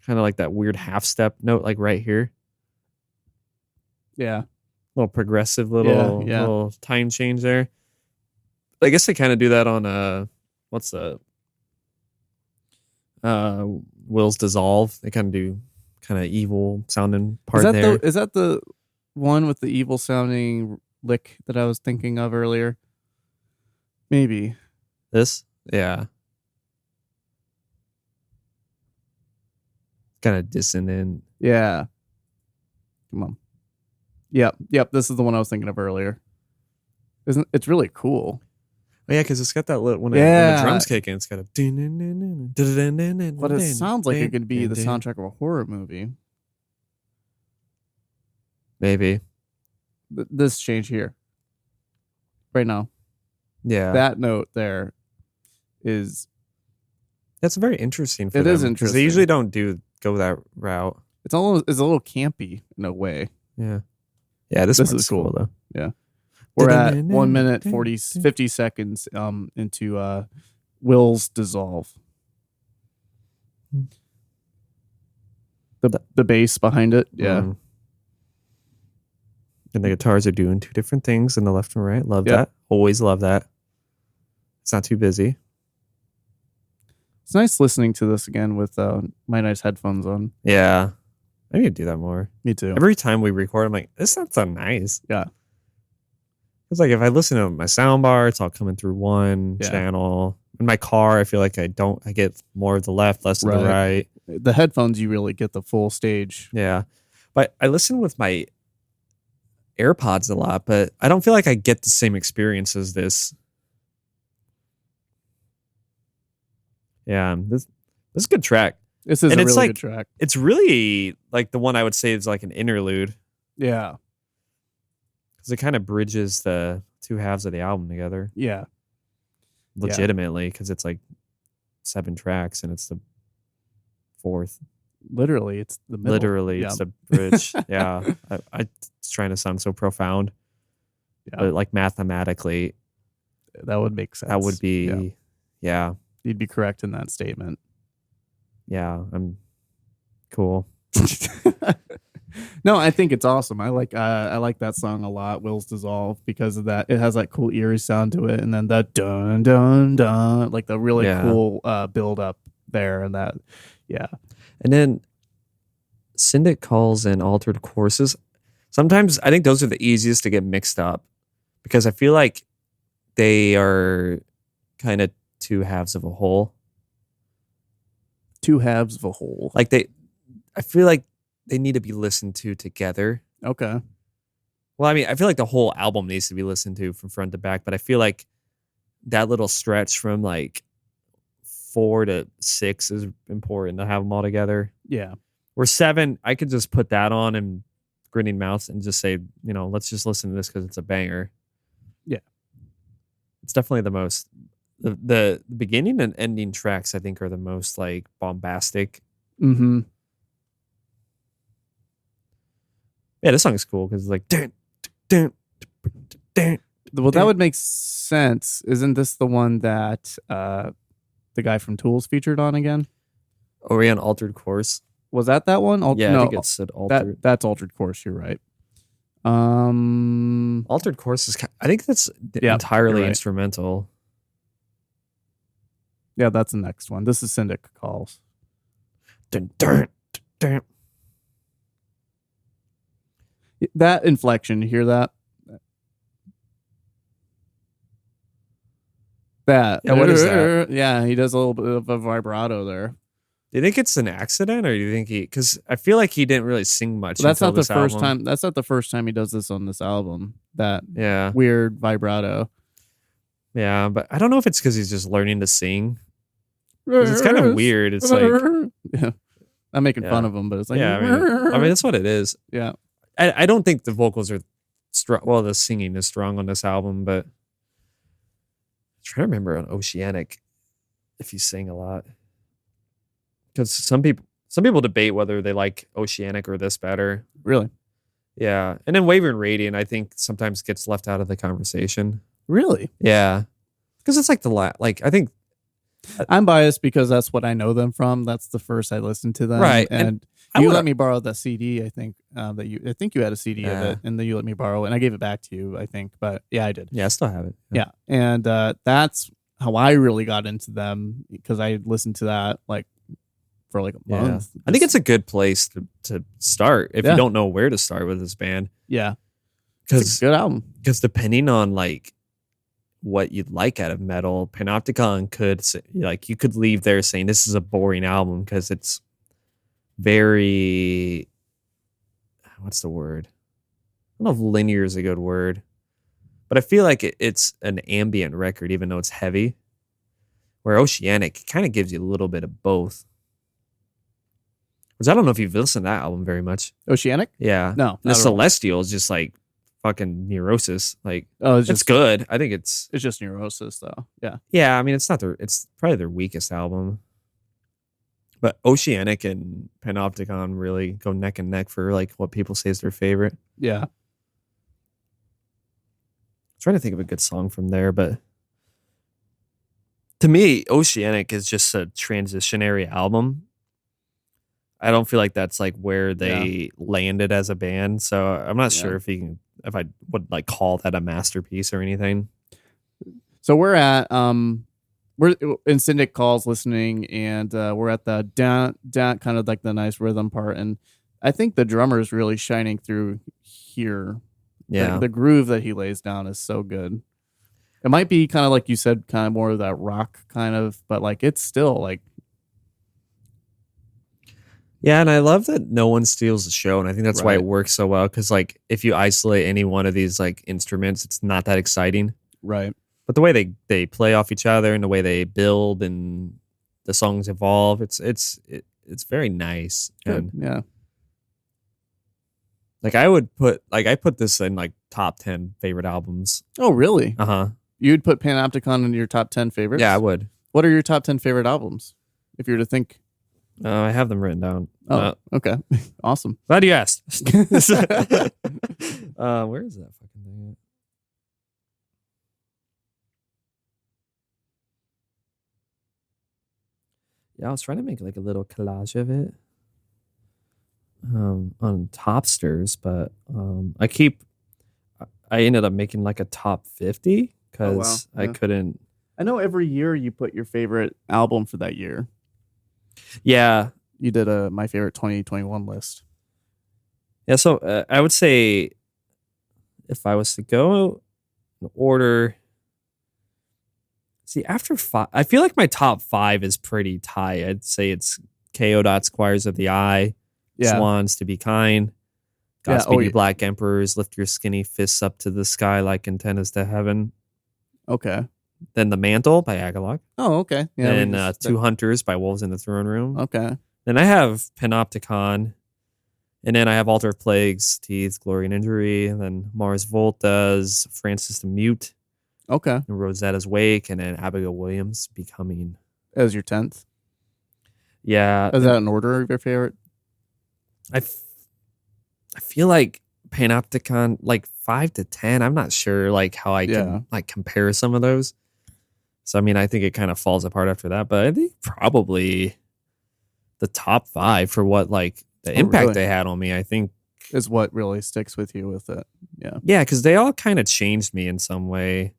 kind of like that weird half step note like right here. Yeah. Little progressive little time change there. I guess they kind of do that on what's the Will's Dissolve. They kind of do kind of evil sounding part there. Is that the one with the evil sounding lick that I was thinking of earlier? Maybe. This? Yeah. Kind of dissonant. Yeah. Come on. Yep. This is the one I was thinking of earlier. It's really cool. Oh, yeah, because it's got that little when the drums kick in, it's got a. But it sounds like it could be the soundtrack of a horror movie. Maybe. This change here. Right now. Yeah. That note there is. That's very interesting for them. It is interesting. Because they usually don't go that route. It's a little campy in a way. Yeah. Yeah, this is cool though. Yeah. We're at 1 minute 50 seconds into Will's Dissolve. The bass behind it. Yeah. And the guitars are doing two different things in the left and right. Love that. Always love that. It's not too busy. It's nice listening to this again with my nice headphones on. Yeah. I need to do that more. Me too. Every time we record, I'm like, this sounds so nice. Yeah. It's like if I listen to my soundbar, it's all coming through one channel. In my car, I feel like I get more of the left, less of the right. The headphones, you really get the full stage. Yeah. But I listen with my AirPods a lot, but I don't feel like I get the same experience as this. Yeah, this is a good track. This is a really good track. It's really like the one I would say is like an interlude. Yeah. Because it kind of bridges the two halves of the album together. Yeah. Legitimately, because it's like 7 tracks and it's the 4th. Literally, it's the middle. Literally, it's the bridge. Yeah. I was trying to sound so profound. Yeah. But like mathematically, that would make sense. That would be, yeah. You'd be correct in that statement. Yeah, I'm cool. No, I think it's awesome. I like that song a lot, Will's Dissolve, because of that. It has that cool eerie sound to it, and then that dun dun dun, like the really cool build up there, and that, And then Syndic calls and altered courses. Sometimes I think those are the easiest to get mixed up because I feel like they are kind of two halves of a whole. Two halves of a whole. Like I feel like they need to be listened to together. Okay. Well, I mean, I feel like the whole album needs to be listened to from front to back, but I feel like that little stretch from like 4 to 6 is important to have them all together. Yeah. Where 7, I could just put that on and Grinning Mouths and just say, let's just listen to this because it's a banger. Yeah. It's definitely the most, the beginning and ending tracks, I think, are the most like bombastic. Mm-hmm. Yeah, this song is cool because it's like, dun, dun, dun, dun, well, that would make sense. Isn't this the one that the guy from Tools featured on again? Are we on Altered Course? Was that one? Yeah, no, I think it said Altered. That's Altered Course. You're right. Altered Course is, I think that's entirely instrumental. Yeah, that's the next one. This is Syndic Calls. Dun, dun, dun. That inflection, you hear that? That. Yeah, what is that? Yeah, he does a little bit of a vibrato there. Do you think it's an accident, or do you think because I feel like he didn't really sing much? Well, that's not the first time. That's not the first time he does this on this album. That weird vibrato. Yeah, but I don't know if it's because he's just learning to sing. It's kind of weird. It's like, yeah, I'm making fun of him, but it's like, I mean, that's what it is. Yeah, I don't think the vocals are strong. Well, the singing is strong on this album, but I'm trying to remember on Oceanic if he sang a lot. Because some people debate whether they like Oceanic or this better. Really? Yeah. And then Wavering Radiant, I think, sometimes gets left out of the conversation. Really? Yeah. Because it's like I think I'm biased because that's what I know them from. That's the first I listened to them. Right. And you let me borrow the CD, I think, I think you had a CD of it, and then you let me borrow it, and I gave it back to you, I think. But yeah, I did. Yeah, I still have it. Yeah. And that's how I really got into them, because I listened to that like for like a month. I think it's a good place to start if you don't know where to start with this band. Yeah. Because good album. Because depending on like what you'd like out of metal, Panopticon could you could leave there saying this is a boring album because it's very, what's the word? I don't know if linear is a good word, but I feel like it's an ambient record, even though it's heavy. Where Oceanic kind of gives you a little bit of both. Which I don't know if you've listened to that album very much. Oceanic? Yeah. No. The Celestial is just like fucking Neurosis. Like, it's good. I think it's just Neurosis though. Yeah. Yeah, I mean it's probably their weakest album. But Oceanic and Panopticon really go neck and neck for like what people say is their favorite. Yeah. I'm trying to think of a good song from there, but to me, Oceanic is just a transitionary album. I don't feel like that's like where they landed as a band. So I'm not sure if I would like call that a masterpiece or anything. So we're at we're in Syndic Calls listening, and we're at the down kind of like the nice rhythm part, and I think the drummer is really shining through here. Yeah, the groove that he lays down is so good. It might be kind of like you said, kind of more of that rock kind of, but like it's still like. Yeah, and I love that no one steals the show, and I think that's why it works so well. Because like, if you isolate any one of these like instruments, it's not that exciting, right? But the way they play off each other and the way they build and the songs evolve, it's very nice. Good. And yeah, like I put this in like top 10 favorite albums. Oh, really? You'd put Panopticon in your top 10 favorites? Yeah, I would. What are your top 10 favorite albums, if you were to think? I have them written down. Oh, okay. Awesome. Glad you asked. Where is that fucking thing at? Yeah, I was trying to make like a little collage of it on Topsters, but I ended up making like a top 50 because I couldn't. I know every year you put your favorite album for that year. Yeah. You did my favorite 2021 list. Yeah, so I would say if I was to go in order, see, after 5, I feel like my top 5 is pretty tight. I'd say it's KO. Squires of the Eye, Swans, To Be Kind, Godspeed You Black Emperors, Lift Your Skinny Fists Up to the Sky Like Antennas to Heaven. Okay. Then The Mantle by Agalloch. Oh, okay. Yeah. And Two Hunters by Wolves in the Throne Room. Okay. Then I have Panopticon. And then I have Altar of Plagues, Teeth, Glory and Injury. And then Mars Volta's Francis the Mute. Okay. And Rosetta's Wake. And then Abigail Williams Becoming. As your 10th? Yeah. Is that an order of your favorite? I feel like Panopticon, like 5 to 10. I'm not sure like how I can like compare some of those. So I mean, I think it kind of falls apart after that. But I think probably the top 5 for what like the impact they had on me, I think is what really sticks with you with it. Yeah. Yeah, because they all kind of changed me in some way.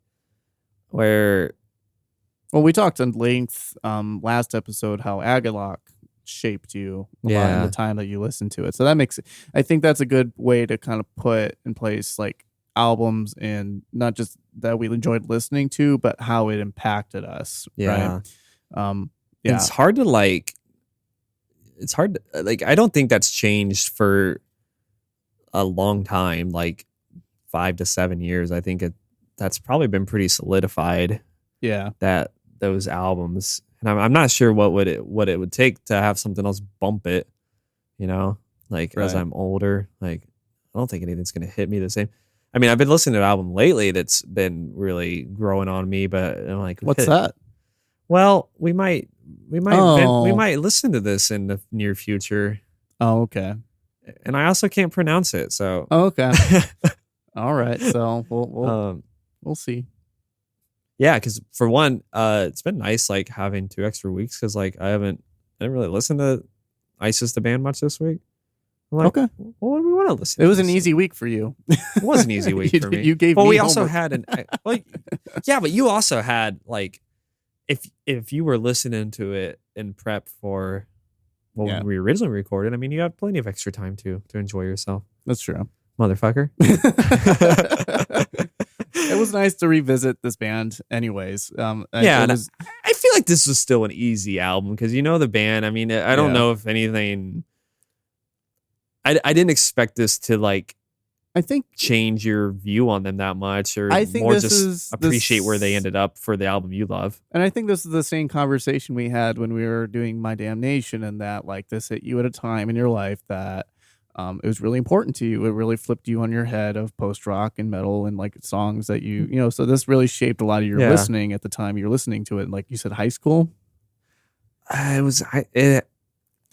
Well, we talked in length last episode how Agalloch shaped you a lot in the time that you listened to it. So that makes it, I think that's a good way to kind of put in place like albums and not just that we enjoyed listening to, but how it impacted us. Yeah. Right? It's hard to like, I don't think that's changed for a long time, like 5 to 7 years. I think that's probably been pretty solidified. Yeah. That those albums. And I'm not sure what it would take to have something else bump it, you know, like as I'm older, like I don't think anything's going to hit me the same. I mean, I've been listening to an album lately that's been really growing on me, but I'm like, what's that? Well, we might listen to this in the near future. Oh, okay. And I also can't pronounce it, so. Oh, okay. All right. So we'll see. Yeah, because for one, it's been nice like having 2 extra weeks because like I didn't really listen to ISIS the band much this week. I'm like, okay. Well, what do we want to listen to? It was an easy week for you. It was an easy week for me. You gave well, me we homework. also had yeah, but you also had like if you were listening to it in prep for when we originally recorded, I mean, you had plenty of extra time to enjoy yourself. That's true. Motherfucker. It was nice to revisit this band anyways. I feel like this was still an easy album because you know the band. I mean, I don't know if anything. I didn't expect this to like. I think change your view on them that much, or I think more just appreciate where they ended up for the album you love. And I think this is the same conversation we had when we were doing My Damnation, and that like this hit you at a time in your life that it was really important to you. It really flipped you on your head of post rock and metal and like songs that you know. So this really shaped a lot of your listening at the time you're listening to it. And like you said, high school.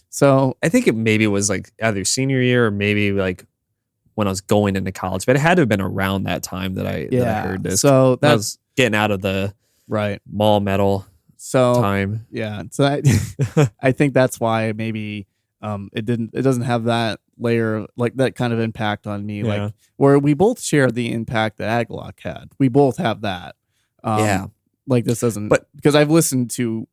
So I think it was like either senior year or maybe like when I was going into college, but it had to have been around that time that I heard this. So I was getting out of the mall metal time. Yeah. So I think that's why maybe it doesn't have that layer, like that kind of impact on me, like where we both share the impact that Agalloch had. We both have that. Like this doesn't, but because I've listened to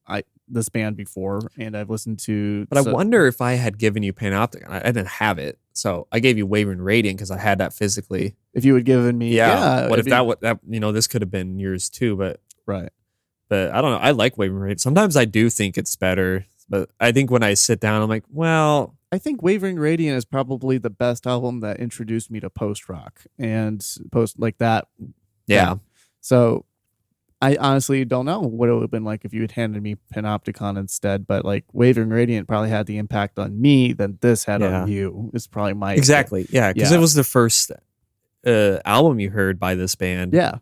this band before and I've listened to, but I wonder if I had given you Panopticon. I didn't have it. So I gave you Wavering Radiant because I had that physically. If you had given me, what if that you know, this could have been yours too, but right. But I don't know. I like Wavering Radiant. Sometimes I do think it's better, but I think when I sit down, I'm like, well, I think Wavering Radiant is probably the best album that introduced me to post rock and post like that. Yeah. So I honestly don't know what it would have been like if you had handed me Panopticon instead, but like Wavering Radiant probably had the impact on me that this had on you. It's probably my exactly. Yeah, because it was the first album you heard by this band. Yeah,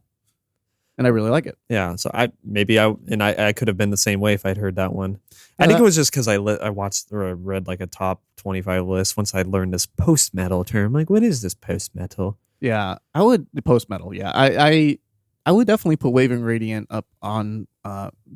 and I really like it. Yeah, so I could have been the same way if I'd heard that one. I think it was just because I watched or I read like a top 25 list once I learned this post metal term. Like, what is this post metal? Yeah, I would post metal. Yeah, I would definitely put Wavering Radiant up on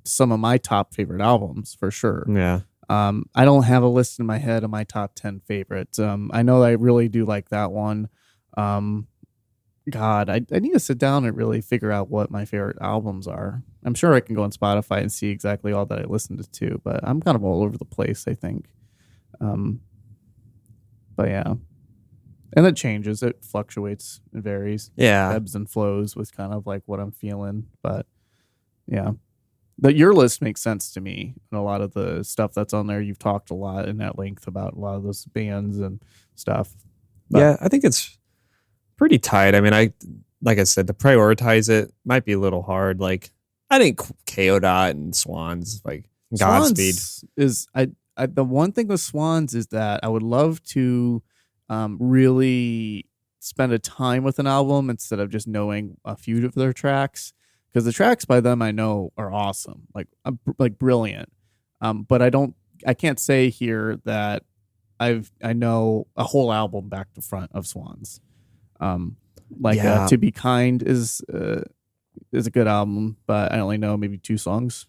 some of my top favorite albums for sure. Yeah. I don't have a list in my head of my top 10 favorites. I know I really do like that one. God, I need to sit down and really figure out what my favorite albums are. I'm sure I can go on Spotify and see exactly all that I listened to, but I'm kind of all over the place, I think. But yeah. And it changes. It fluctuates. It varies. Yeah. Ebbs and flows with kind of like what I'm feeling. But yeah. But your list makes sense to me. And a lot of the stuff that's on there, you've talked a lot in that length about a lot of those bands and stuff. But, yeah, I think it's pretty tight. I mean, like I said, to prioritize it might be a little hard. Like, I think KO and Swans, like Godspeed. Swans is I the one thing with Swans is that I would love to really spend a time with an album instead of just knowing a few of their tracks, because the tracks by them I know are awesome, like brilliant. But I can't say here that I know a whole album back to front of Swans. To Be Kind is a good album, but I only know maybe 2 songs.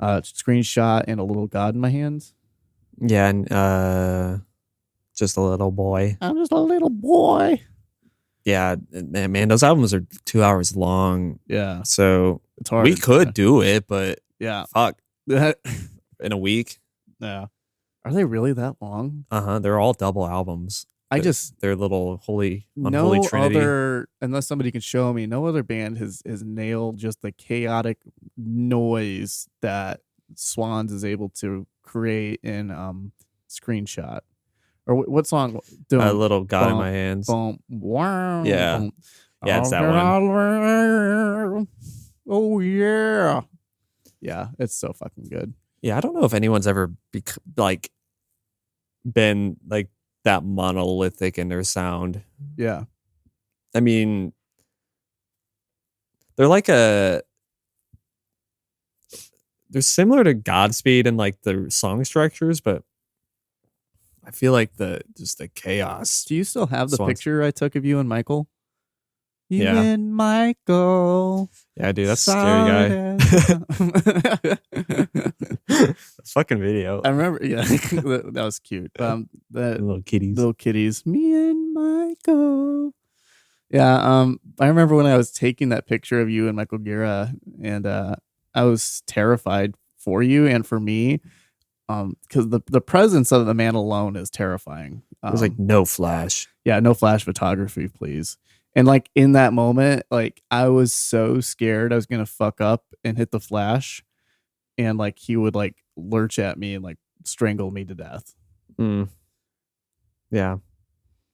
Screenshot and A Little God in My Hands. Yeah, and Just a Little Boy. I'm just a little boy. Yeah, man, those albums are 2 hours long. Yeah, so it's hard. We could do it, but yeah, fuck, in a week. Yeah, are they really that long? They're all double albums. They're little unholy trinity. Unless somebody can show me, no other band has nailed just the chaotic noise that Swans is able to create in Screenshot. Or what song? A Little God in My Hands. Wow. Yeah. Yeah, it's that one. Oh, yeah. Yeah, it's so fucking good. Yeah, I don't know if anyone's ever been like that monolithic in their sound. Yeah. I mean, they're similar to Godspeed in like the song structures, but I feel like the chaos. Do you still have the Swans. picture I took of you and Michael? You Yeah. and Michael. Yeah, dude, that's a scary guy. Fucking video. I remember, yeah, that was cute. The Little kitties. Little kitties. Me and Michael. Yeah, I remember when I was taking that picture of you and Michael Gira, and I was terrified for you and for me, because the presence of the man alone is terrifying. It was like no flash. Yeah, no flash photography, please. And like in that moment, like I was so scared I was gonna fuck up and hit the flash, and like he would like lurch at me and like strangle me to death. Yeah,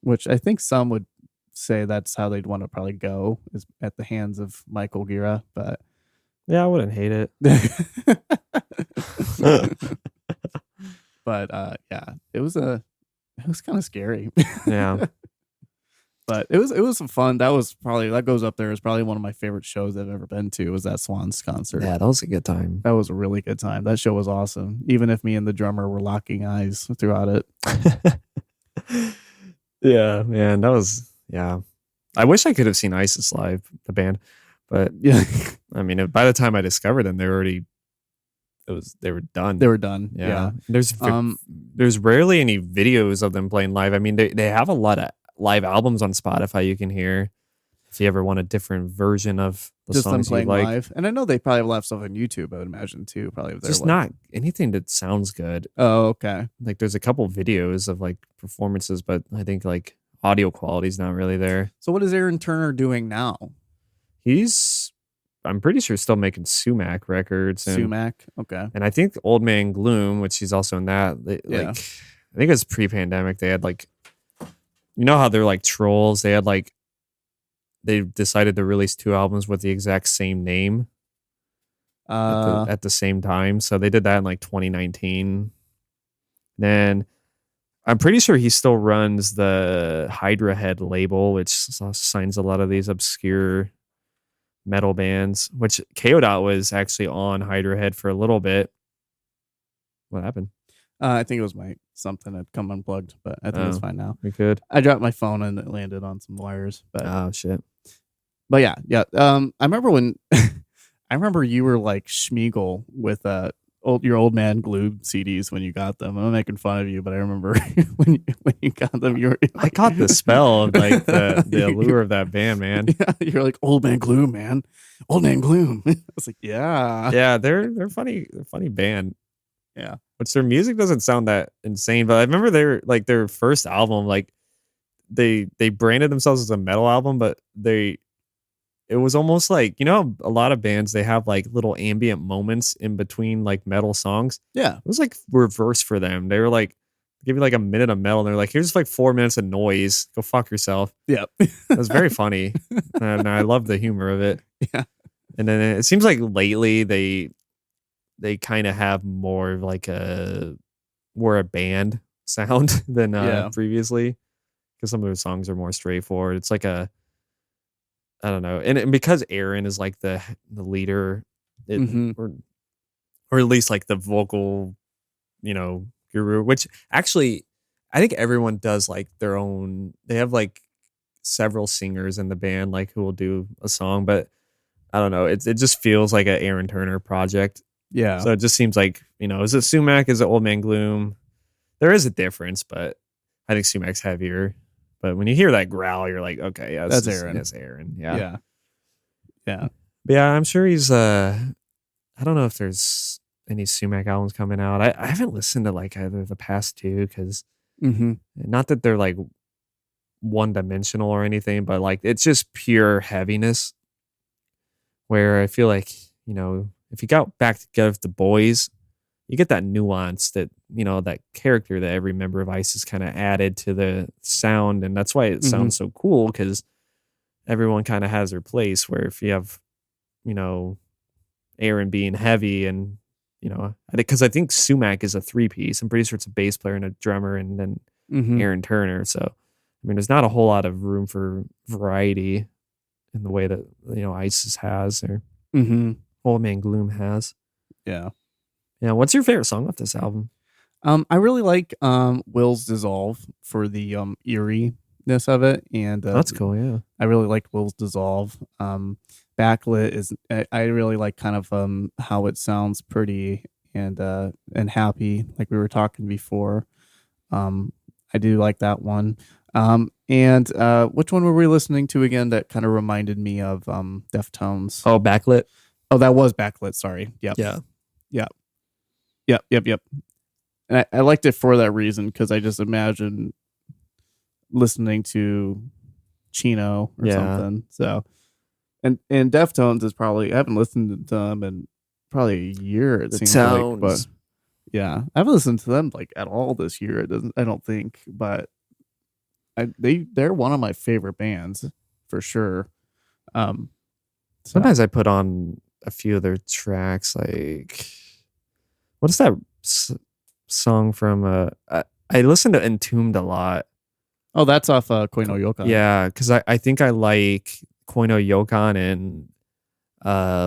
which I think some would say that's how they'd want to probably go, is at the hands of Michael Gira. But yeah, I wouldn't hate it. But yeah, it was kind of scary. Yeah. But it was fun. That goes up there as probably one of my favorite shows I've ever been to, was that Swans concert. Yeah, that was a good time. That was a really good time. That show was awesome. Even if me and the drummer were locking eyes throughout it. Yeah, man, yeah. I wish I could have seen ISIS live, the band, but yeah, I mean, by the time I discovered them, they were done. They were done. Yeah. There's rarely any videos of them playing live. I mean, they have a lot of live albums on Spotify you can hear if you ever want a different version of the just songs them playing you like. live. And I know they probably have a lot of stuff on YouTube, I would imagine too. Probably if Just not anything that sounds good. Oh, okay. Like there's a couple videos of like performances, but I think like audio quality is not really there. So what is Aaron Turner doing now? I'm pretty sure still making Sumac records. Sumac, okay. And I think Old Man Gloom, which he's also in that. Yeah. I think it was pre-pandemic. They had like, you know how they're like trolls. They had like, they decided to release 2 albums with the exact same name at the same time. So they did that in like 2019. Then I'm pretty sure he still runs the Hydra Head label, which signs a lot of these obscure metal bands, which KO was actually on Hydra Head for a little bit. What happened? I think it was something had come unplugged, but I think it's fine now. We could. I dropped my phone and it landed on some wires. But oh shit. But yeah. I remember when I remember you were like Schmeagol with your Old Man Glue CDs when you got them. I'm making fun of you, but I remember when you got them, you were like, I caught the spell of like the allure of that band, man. Yeah, you're like Old Man Gloom, man. Old Man Gloom. I was like, yeah. Yeah, they're funny. They're a funny band. Yeah. Which their music doesn't sound that insane, but I remember their first album, like they branded themselves as a metal album, but it was almost like, you know, a lot of bands, they have like little ambient moments in between like metal songs. Yeah. It was like reverse for them. They were like, give you like a minute of metal and they're like, here's like 4 minutes of noise. Go fuck yourself. Yeah. It was very funny. And I love the humor of it. Yeah. And then it seems like lately they kind of have more of like a band sound than previously, because some of the songs are more straightforward. It's like I don't know, and because Aaron is like the leader, or at least like the vocal, guru. Which actually, I think everyone does like their own. They have like several singers in the band, like who will do a song, but I don't know. It just feels like an Aaron Turner project. Yeah. So it just seems like, is it Sumac? Is it Old Man Gloom? There is a difference, but I think Sumac's heavier. But when you hear that growl, you're like, okay, yeah, that's Aaron. That's Aaron. Yeah. Yeah. Yeah. But yeah, I'm sure he's I don't know if there's any Sumac albums coming out. I haven't listened to like either of the past two, because not that they're like one dimensional or anything, but like it's just pure heaviness. Where I feel like, if you got back together with the boys, you get that nuance that, that character that every member of ICE has kind of added to the sound. And that's why it sounds so cool, because everyone kind of has their place. Where if you have, Aaron being heavy and, because I think Sumac is a 3-piece. I'm pretty sure it's a bass player and a drummer and then Aaron Turner. So, I mean, there's not a whole lot of room for variety in the way that, ISIS has, or Old Man Gloom has. Yeah. Yeah. What's your favorite song off this album? I really like Will's Dissolve for the eeriness of it, and that's cool. Yeah, I really like Will's Dissolve. Backlit is I really like kind of how it sounds pretty and happy, like we were talking before. I do like that one. And which one were we listening to again that kind of reminded me of Deftones? Oh, Backlit. Oh, that was Backlit. Sorry. Yep. Yep. And I liked it for that reason, because I just imagine listening to Chino or something. So, and Deftones is probably, I haven't listened to them in probably a year. It seems like, but yeah, I haven't listened to them like at all this year. I don't think, but they're one of my favorite bands for sure. Sometimes I put on a few of their tracks, like what is that song from? I listen to Entombed a lot. Oh, that's off Koino Yokan. Yeah, because I think I like Koino Yokan and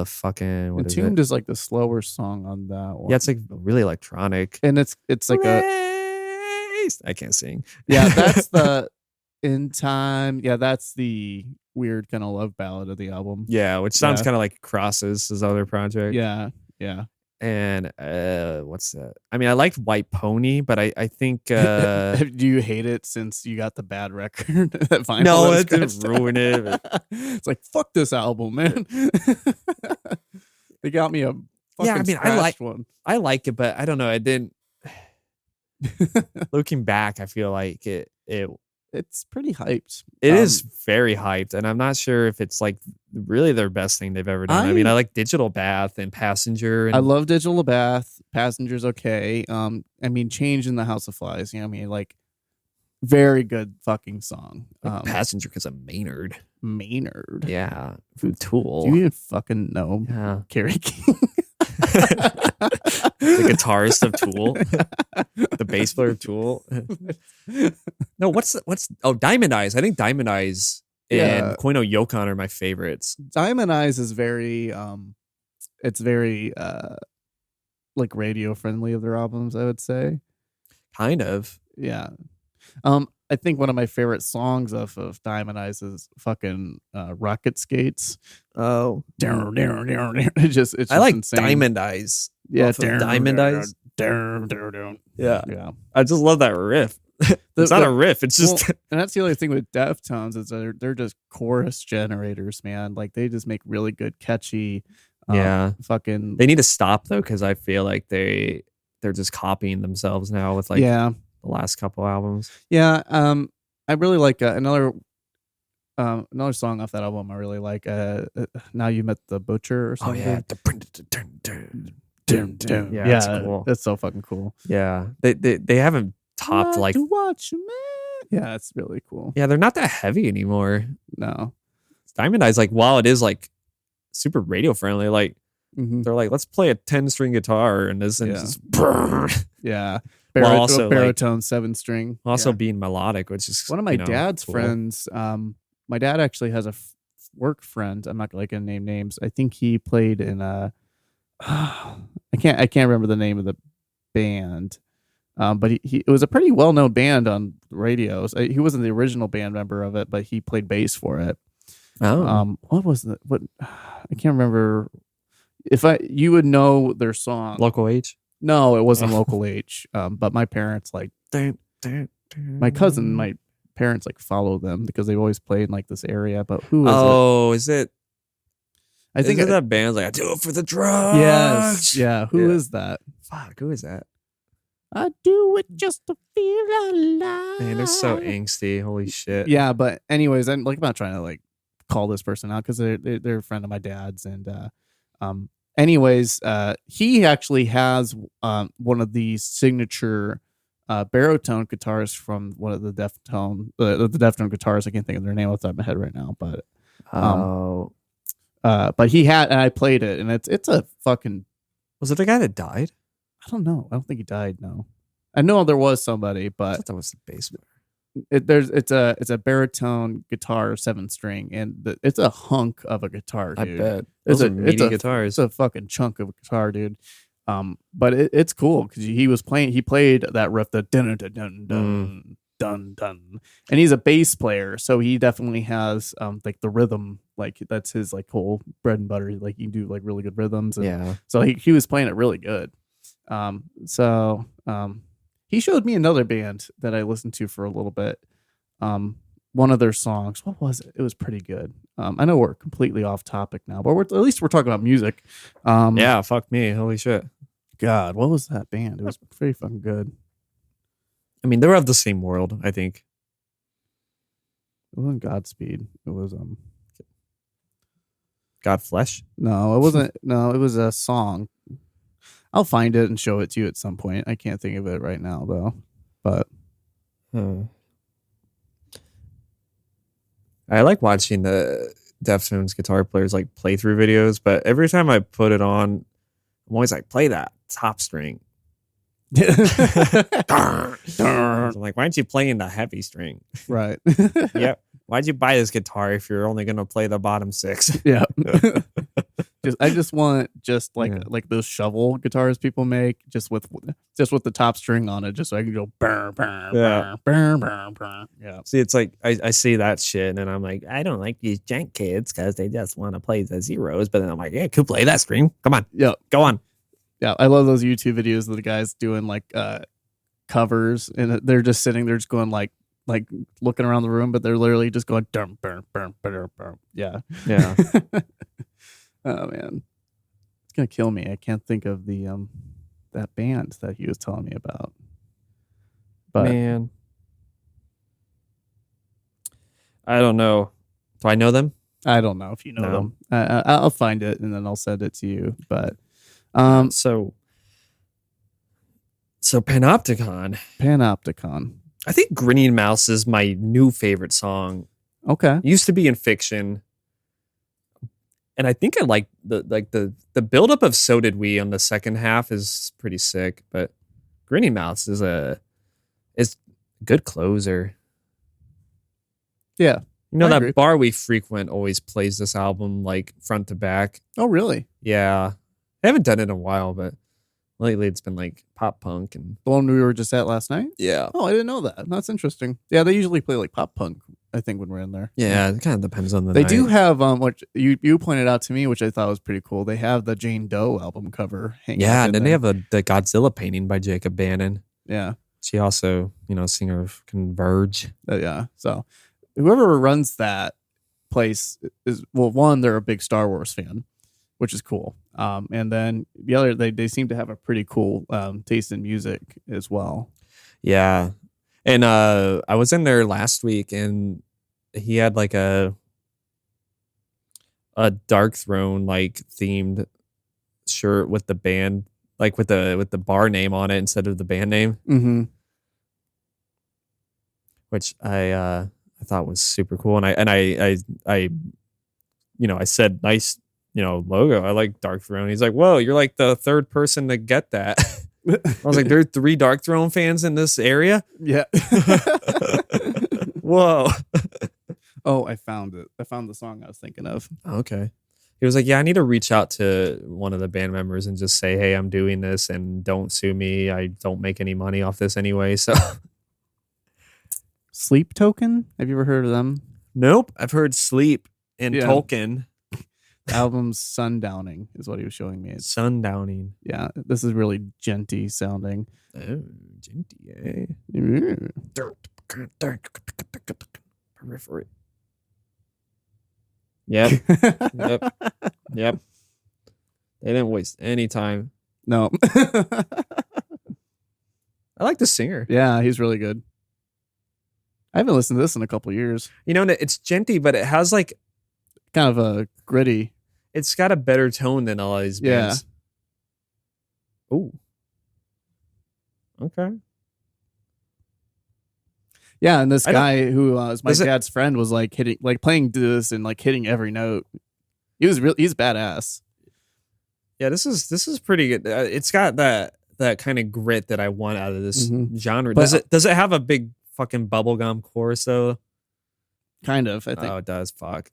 fucking what Entombed is is like the slower song on that one. Yeah, it's like really electronic, and it's like I can't sing. Yeah, that's the In Time. Yeah, that's the weird kind of love ballad of the album. Yeah, which sounds kind of like Crosses, his other project. Yeah. And what's that? I mean, I liked White Pony, but I think do you hate it since you got the bad record? That vinyl no, it didn't ruin it. But it's like, fuck this album, man. They got me a fucking one. I like it, but I don't know. I didn't. Looking back, I feel like it's pretty hyped. It is very hyped, and I'm not sure if it's like really their best thing they've ever done. I mean, I like Digital Bath and Passenger. And I love Digital Bath. Passenger's okay. I mean, Change in the House of Flies. You know what I mean? Like, very good fucking song. Passenger because of Maynard. Yeah. Tool. Do you even fucking know? Yeah. Kerry King. The guitarist of Tool. The bass player of Tool. No, what's Diamond Eyes. I think Diamond Eyes and Koino Yokan are my favorites. Diamond Eyes is very it's very like radio friendly of their albums, I would say. Kind of. Yeah. I think one of my favorite songs of Diamond Eyes is fucking Rocket Skates. Oh. It's just I like insane. Diamond Eyes. Yeah, Diamond Eyes. Yeah. I just love that riff. It's not a riff. It's just and that's the other thing with Deftones is they're just chorus generators, man. Like they just make really good, catchy fucking. They need to stop though, because I feel like they're just copying themselves now with like the last couple albums. Yeah. I really like another song off that album I really like. Now You Met the Butcher or something. Oh yeah. Yeah, that's cool. That's so fucking cool. Yeah. They haven't topped like to watch, man. Yeah, it's really cool. Yeah, they're not that heavy anymore. No. Diamond Eyes, like, while it is like super radio friendly. Like Mhm. they're like, let's play a 10-string guitar and this and Yeah. just Yeah. While also, like, baritone 7-string. also Yeah. being melodic, which is One of my dad's cool. friends, my dad actually has a work friend. I'm not like gonna name names. I think he played in a I can't remember the name of the band. But it was a pretty well known band on radios. He wasn't the original band member of it, but he played bass for it. What was what I can't remember. You would know their song. Local H? No, it wasn't Local H. But my parents my parents like follow them because they've always played in like this area. But who is it? Oh, is it? I think that band's like, I do it for the drugs. Yes. Yeah. Who is that? Fuck, who is that? I do it just to feel alive. Man, they're so angsty. Holy shit. Yeah, but anyways, I'm not trying to like call this person out because they're a friend of my dad's, and he actually has one of the signature baritone guitars from one of the Deftone guitars. I can't think of their name off the top of my head right now, but but he had, and I played it, and it's a fucking. Was it the guy that died? I don't know. I don't think he died. No, I know there was somebody, but I thought that was the bass player. It's a baritone guitar 7-string, and it's a hunk of a guitar, dude. I bet. Those are meaty guitars. It's a fucking chunk of a guitar, dude. But it's cool because he played that riff, the dun dun dun dun dun dun, and he's a bass player, so he definitely has like the rhythm, like that's his like whole bread and butter. Like he can do like really good rhythms, and so he was playing it really good. He showed me another band that I listened to for a little bit. One of their songs, what was it? It was pretty good. I know we're completely off topic now, but at least we're talking about music. Yeah, fuck me. Holy shit. God, what was that band? It was pretty fucking good. I mean, they were of the same world, I think. It wasn't Godspeed. It was Godflesh? No, it wasn't. No, it was a song. I'll find it and show it to you at some point. I can't think of it right now though. But I like watching the Deftones guitar players like playthrough videos, but every time I put it on, I'm always like, play that top string. I'm like, why aren't you playing the heavy string? Right. Yep. Why'd you buy this guitar if you're only gonna play the bottom 6? Yeah. I just want like those shovel guitars people make, just with the top string on it, just so I can go burr, burr, burr, burr, burr, burr. Yeah. See, it's like I see that shit, and I'm like, I don't like these jank kids because they just want to play the zeros. But then I'm like, yeah, could play that string. Come on, yeah, go on. Yeah, I love those YouTube videos of the guys doing like covers, and they're just sitting there, just going like looking around the room, but they're literally just going dum, burr, burr, burr, burr. Yeah. Oh man, it's gonna kill me. I can't think of the that band that he was telling me about. But man, I don't know. Do I know them? I don't know if you know them. I'll find it and then I'll send it to you. But so Panopticon. I think Grinning Mouse is my new favorite song. Okay. It used to be in Fiction. And I think I like the buildup of So Did We on the second half is pretty sick, but Grinning Mouse is a good closer. Yeah. You know, that bar we frequent always plays this album like front to back. Oh, really? Yeah. I haven't done it in a while, but lately it's been like pop punk and the one we were just at last night. Yeah. Oh, I didn't know that. That's interesting. Yeah, they usually play like pop punk, I think, when we're in there. Yeah, it kind of depends on the They night. do have what you pointed out to me, which I thought was pretty cool. They have the Jane Doe album cover hanging. Yeah, and then they have the Godzilla painting by Jacob Bannon. Yeah. She also, singer of Converge. Yeah. So whoever runs that place is, well, one, they're a big Star Wars fan, which is cool. And then the other, they seem to have a pretty cool taste in music as well. Yeah. And I was in there last week and he had like a Dark Throne like themed shirt with the band, like with the bar name on it instead of the band name. Mm-hmm. Which I thought was super cool. And I said nice, logo. I like Dark Throne. He's like, whoa, you're like the third person to get that. I was like, there are 3 Dark Throne fans in this area? Yeah. Whoa. Oh, I found it. I found the song I was thinking of. Okay. He was like, yeah, I need to reach out to one of the band members and just say, hey, I'm doing this and don't sue me. I don't make any money off this anyway. So Sleep Token? Have you ever heard of them? nope. I've heard Sleep and Tolkien. The album's Sundowning is what he was showing me. It's, Sundowning. yeah, this is really genty sounding. Oh, genty, eh? Periphery. Yep. Yep. They didn't waste any time. No. I like the singer. Yeah, he's really good. I haven't listened to this in a couple years. It's genty, but it has like kind of a gritty. It's got a better tone than all these bands. Yeah. Ooh. Okay. Yeah, and this guy who was my dad's friend was like playing this and like hitting every note. He's badass. Yeah, this is pretty good. It's got that kind of grit that I want out of this genre. But does it have a big fucking bubblegum chorus though? Kind of, I think. Oh, it does. Fuck.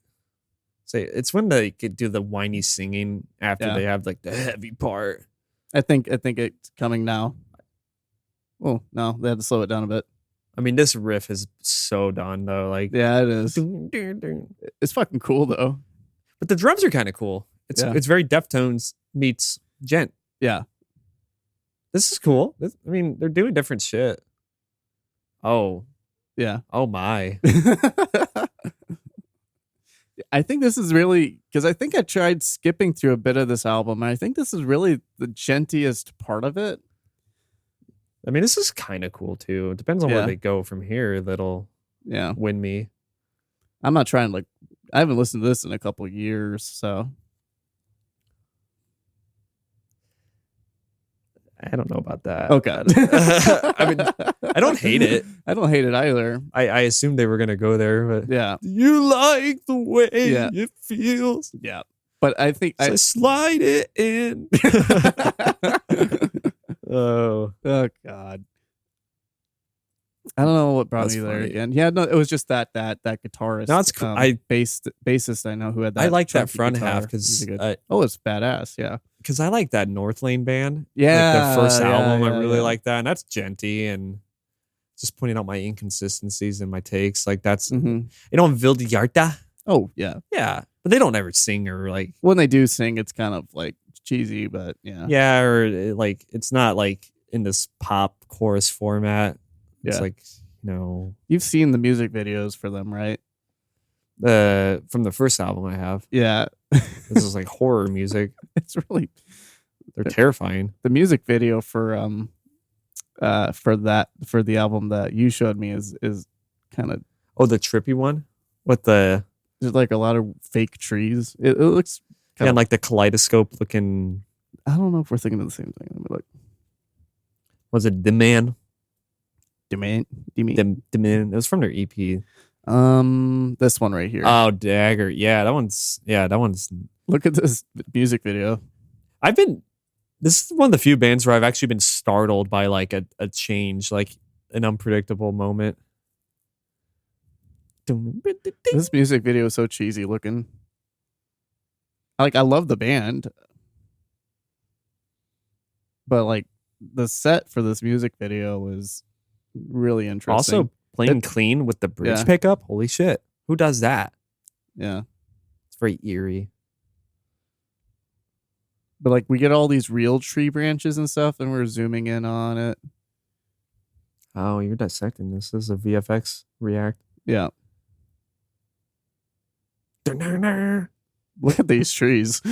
Say it's when they could do the whiny singing after they have like the heavy part. I think it's coming now. Oh no, they had to slow it down a bit. I mean, this riff is so done though. Like, yeah, it is. It's fucking cool though. But the drums are kind of cool. It's very Deftones meets gent. Yeah, this is cool. They're doing different shit. Oh yeah. Oh my. I think this is really because I think I tried skipping through a bit of this album, and I think this is really the gentiest part of it. I mean, this is kind of cool too. It depends on where they go from here. That'll win me. I'm not trying to I haven't listened to this in a couple of years, so I don't know about that. Okay. I mean, I don't hate it. I don't hate it either. I assumed they were gonna go there, but yeah. Do you like the way it feels? Yeah. But I think I slide it in. Oh God. I don't know what brought me there again. Yeah, no, it was just that guitarist. No, it's cool. Bassist I know who had that. I like that front half because it's badass. Yeah, because I like that North Lane band. Yeah, like their first album. I really like that, and that's genty and just pointing out my inconsistencies in my takes. Like that's Vilde Hjarta. Oh yeah, yeah, but they don't ever sing or like when they do sing, it's kind of like cheesy, but yeah, or it's not like in this pop chorus format. It's like, you've seen the music videos for them, right? From the first album I have. Yeah. This is like horror music. It's really, they're terrifying. The music video for the album that you showed me is kind of the trippy one with there's like a lot of fake trees. It looks kind of like the kaleidoscope looking. I don't know if we're thinking of the same thing. Let me look. Was it The Man? Demand. It was from their EP. This one right here. Oh, Dagger. Yeah, that one's. Look at this music video. This is one of the few bands where I've actually been startled by like a change, like an unpredictable moment. This music video is so cheesy looking. I love the band, but like the set for this music video was really interesting. Also playing clean with the bridge pickup. Holy shit. Who does that? Yeah. It's very eerie. But like we get all these real tree branches and stuff and we're zooming in on it. Oh, you're dissecting this. This is a VFX React. Yeah. Look at these trees.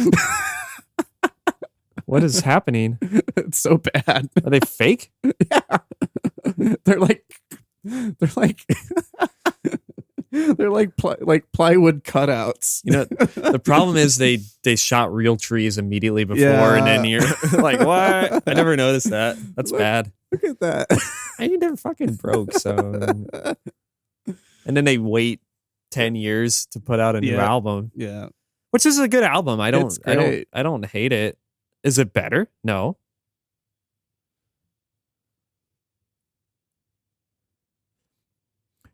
What is happening? It's so bad. Are they fake? Yeah. They're like plywood cutouts. The problem is they shot real trees immediately before, and then you're like, what? I never noticed that. That's bad. Look at that. And you never fucking broke, so. And then they wait 10 years to put out a new album. Yeah. which is a good album. I It's great. don't hate it. Is it better? No.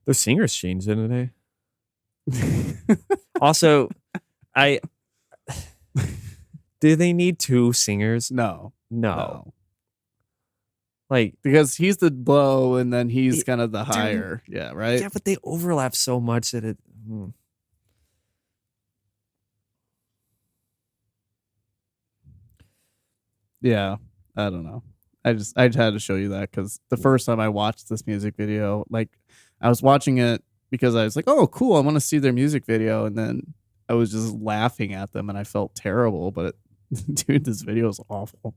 The singers changed, didn't they? Also, I do they need two singers? No. Like, because he's the low and then he's kind of the higher. Yeah, right? Yeah, but they overlap so much that it Yeah, I don't know. I had to show you that because the first time I watched this music video, like I was watching it because I was like, oh, cool, I want to see their music video. And then I was just laughing at them and I felt terrible. But dude, this video is awful.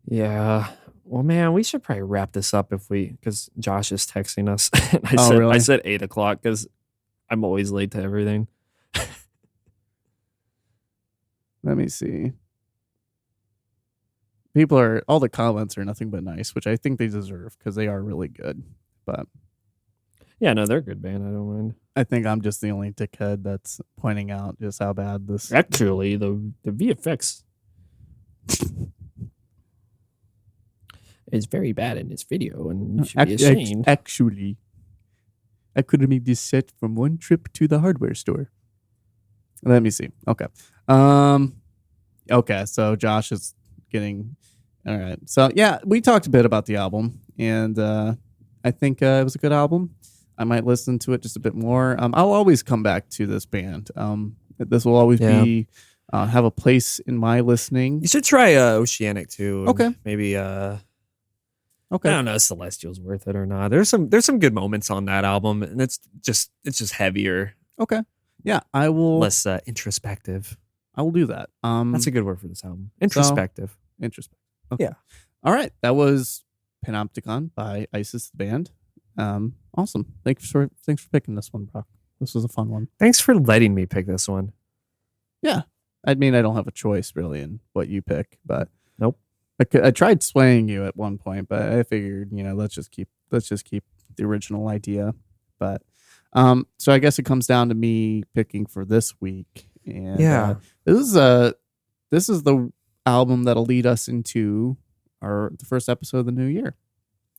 Yeah. Well, man, we should probably wrap this up because Josh is texting us. Really? I said 8:00 because I'm always late to everything. Let me see. All the comments are nothing but nice, which I think they deserve because they are really good. But yeah, no, they're a good band. I don't mind. I think I'm just the only dickhead that's pointing out just how bad this. Actually, the VFX is very bad in this video, and you should be ashamed. Actually, I could have made this set from one trip to the hardware store. Let me see. Okay. Okay, so Josh is getting all right. So yeah, we talked a bit about the album, and I think it was a good album. I might listen to it just a bit more. I'll always come back to this band. This will always be have a place in my listening. You should try Oceanic too. Okay. Maybe okay. I don't know if Celestial's worth it or not. There's some good moments on that album, and it's just heavier. Okay. Yeah, I will less introspective. I will do that. That's a good word for this album. Introspective. Introspective. Okay. Yeah. All right. That was Panopticon by Isis the band. Awesome. Thanks for picking this one, Brock. This was a fun one. Thanks for letting me pick this one. Yeah. I mean, I don't have a choice really in what you pick, but nope. I tried swaying you at one point, but I figured, let's just keep the original idea. But so I guess it comes down to me picking for this week. And this is the album that'll lead us into the first episode of the new year.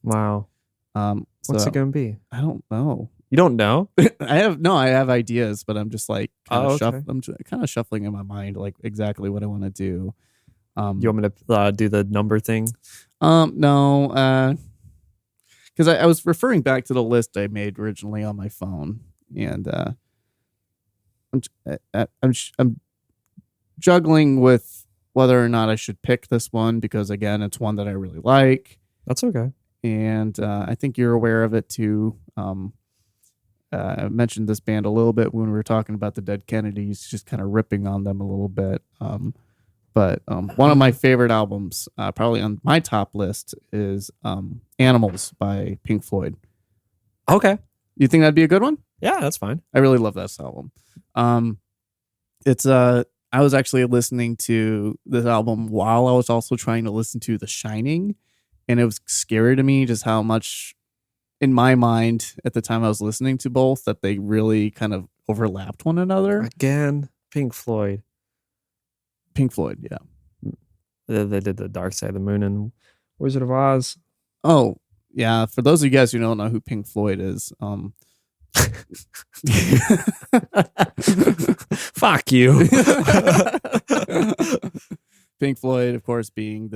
Wow. What's it gonna be? I don't know. You don't know? I have ideas, but I'm just like I'm kind of shuffling in my mind like exactly what I want to do. You want me to do the number thing? No. Because I was referring back to the list I made originally on my phone, and I'm juggling with whether or not I should pick this one because again, it's one that I really like. That's okay. And I think you're aware of it too. I mentioned this band a little bit when we were talking about the Dead Kennedys, just kind of ripping on them a little bit. But one of my favorite albums, probably on my top list, is Animals by Pink Floyd. Okay. You think that'd be a good one? Yeah, that's fine. I really love this album. I was actually listening to this album while I was also trying to listen to The Shining, and it was scary to me just how much, in my mind, at the time I was listening to both, that they really kind of overlapped one another. Again, Pink Floyd, yeah. They did the Dark Side of the Moon and Wizard of Oz. Oh, yeah. For those of you guys who don't know who Pink Floyd is, fuck you. Pink Floyd, of course, being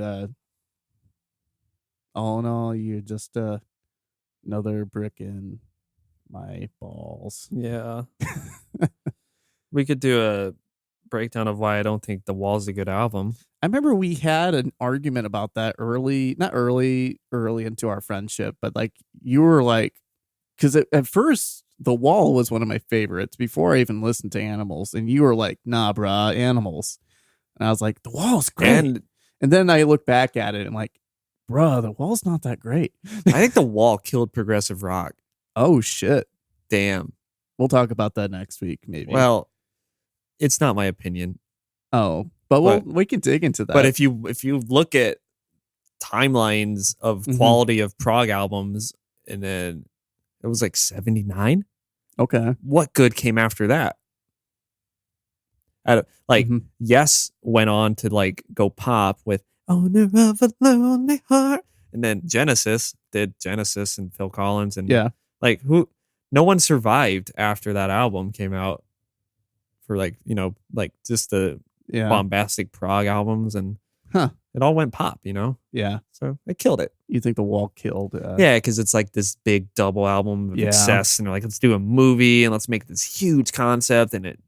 all in all, you're just another brick in my balls. Yeah. We could do a breakdown of why I don't think The Wall's a good album. I remember we had an argument about that not early into our friendship, but like you were like, because at first The Wall was one of my favorites before I even listened to Animals, and you were like, nah, brah, Animals. And I was like, The Wall's great. And then I look back at it and like, bruh, The Wall's not that great. I think The Wall killed progressive rock. Oh, shit. Damn. We'll talk about that next week, maybe. Well, it's not my opinion. Oh, but we can dig into that. But if you look at timelines of quality of prog albums, and then it was like 79. Okay. What good came after that? Yes went on to like go pop with Owner of a Lonely Heart, and then Genesis did Genesis and Phil Collins, and like no one survived after that album came out for like just the bombastic prog albums, and it all went pop, so they killed it. You think The Wall killed because it's like this big double album of success, and they're like, let's do a movie and let's make this huge concept, and it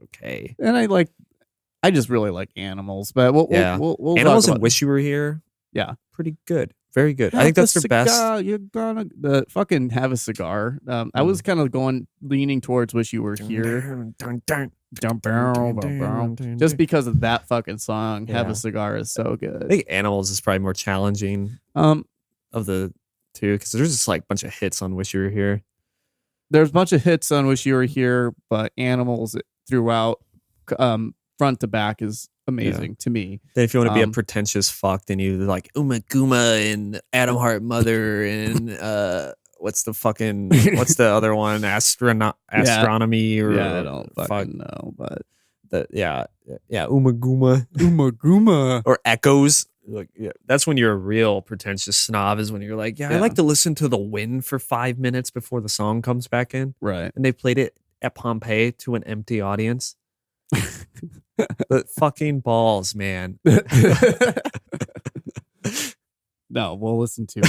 okay. And I just really like Animals, but we'll Animals and Wish You Were Here. Yeah, pretty good, very good. I think that's their best. You're gonna the fucking Have a Cigar. I was kind of leaning towards Wish You Were Here. Just because of that fucking song. Have a Cigar is so good. I think Animals is probably more challenging of the two, because there's just like a bunch of hits on Wish You Were Here. There's a bunch of hits on Wish You Were Here, but Animals throughout front to back is amazing to me. Then if you want to be a pretentious fuck, then you like Uma Guma and Adam Hart Mother and what's the other one? Astronomy or I don't fucking know, but Uma Guma or Echoes. Like that's when you're a real pretentious snob, is when you're like, I like to listen to The Wind for 5 minutes before the song comes back in. Right. And they played it at Pompeii to an empty audience. But fucking balls, man. No, we'll listen to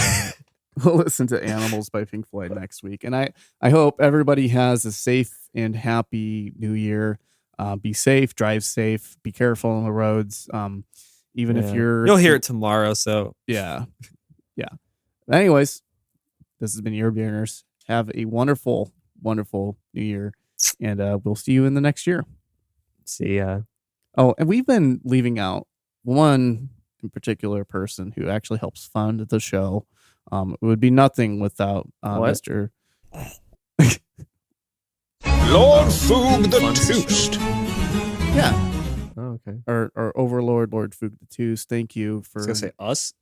Animals by Pink Floyd next week. And I hope everybody has a safe and happy new year. Be safe, drive safe, be careful on the roads. Even if you'll hear it tomorrow. So yeah. Anyways, this has been Your Beerners. Have a wonderful, wonderful new year. And we'll see you in the next year. See ya. Oh, and we've been leaving out one in particular person who actually helps fund the show. It would be nothing without Mr. Lord Foog the Toost. Yeah. Oh, okay. Or Overlord, Lord Foog the Toost. Thank you for... I was going to say us.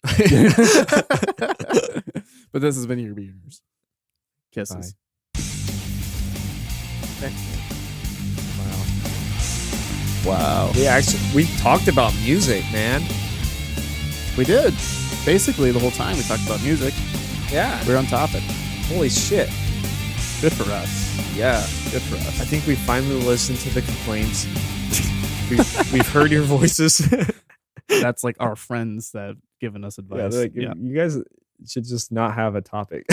But this has been Your Beerners. Kisses. Bye. Wow. We talked about music, man. We did. Basically, the whole time we talked about music. Yeah. We're on topic. Holy shit. Good for us. Yeah. Good for us. I think we finally listened to the complaints. We've heard your voices. That's like our friends that have given us advice. You guys should just not have a topic.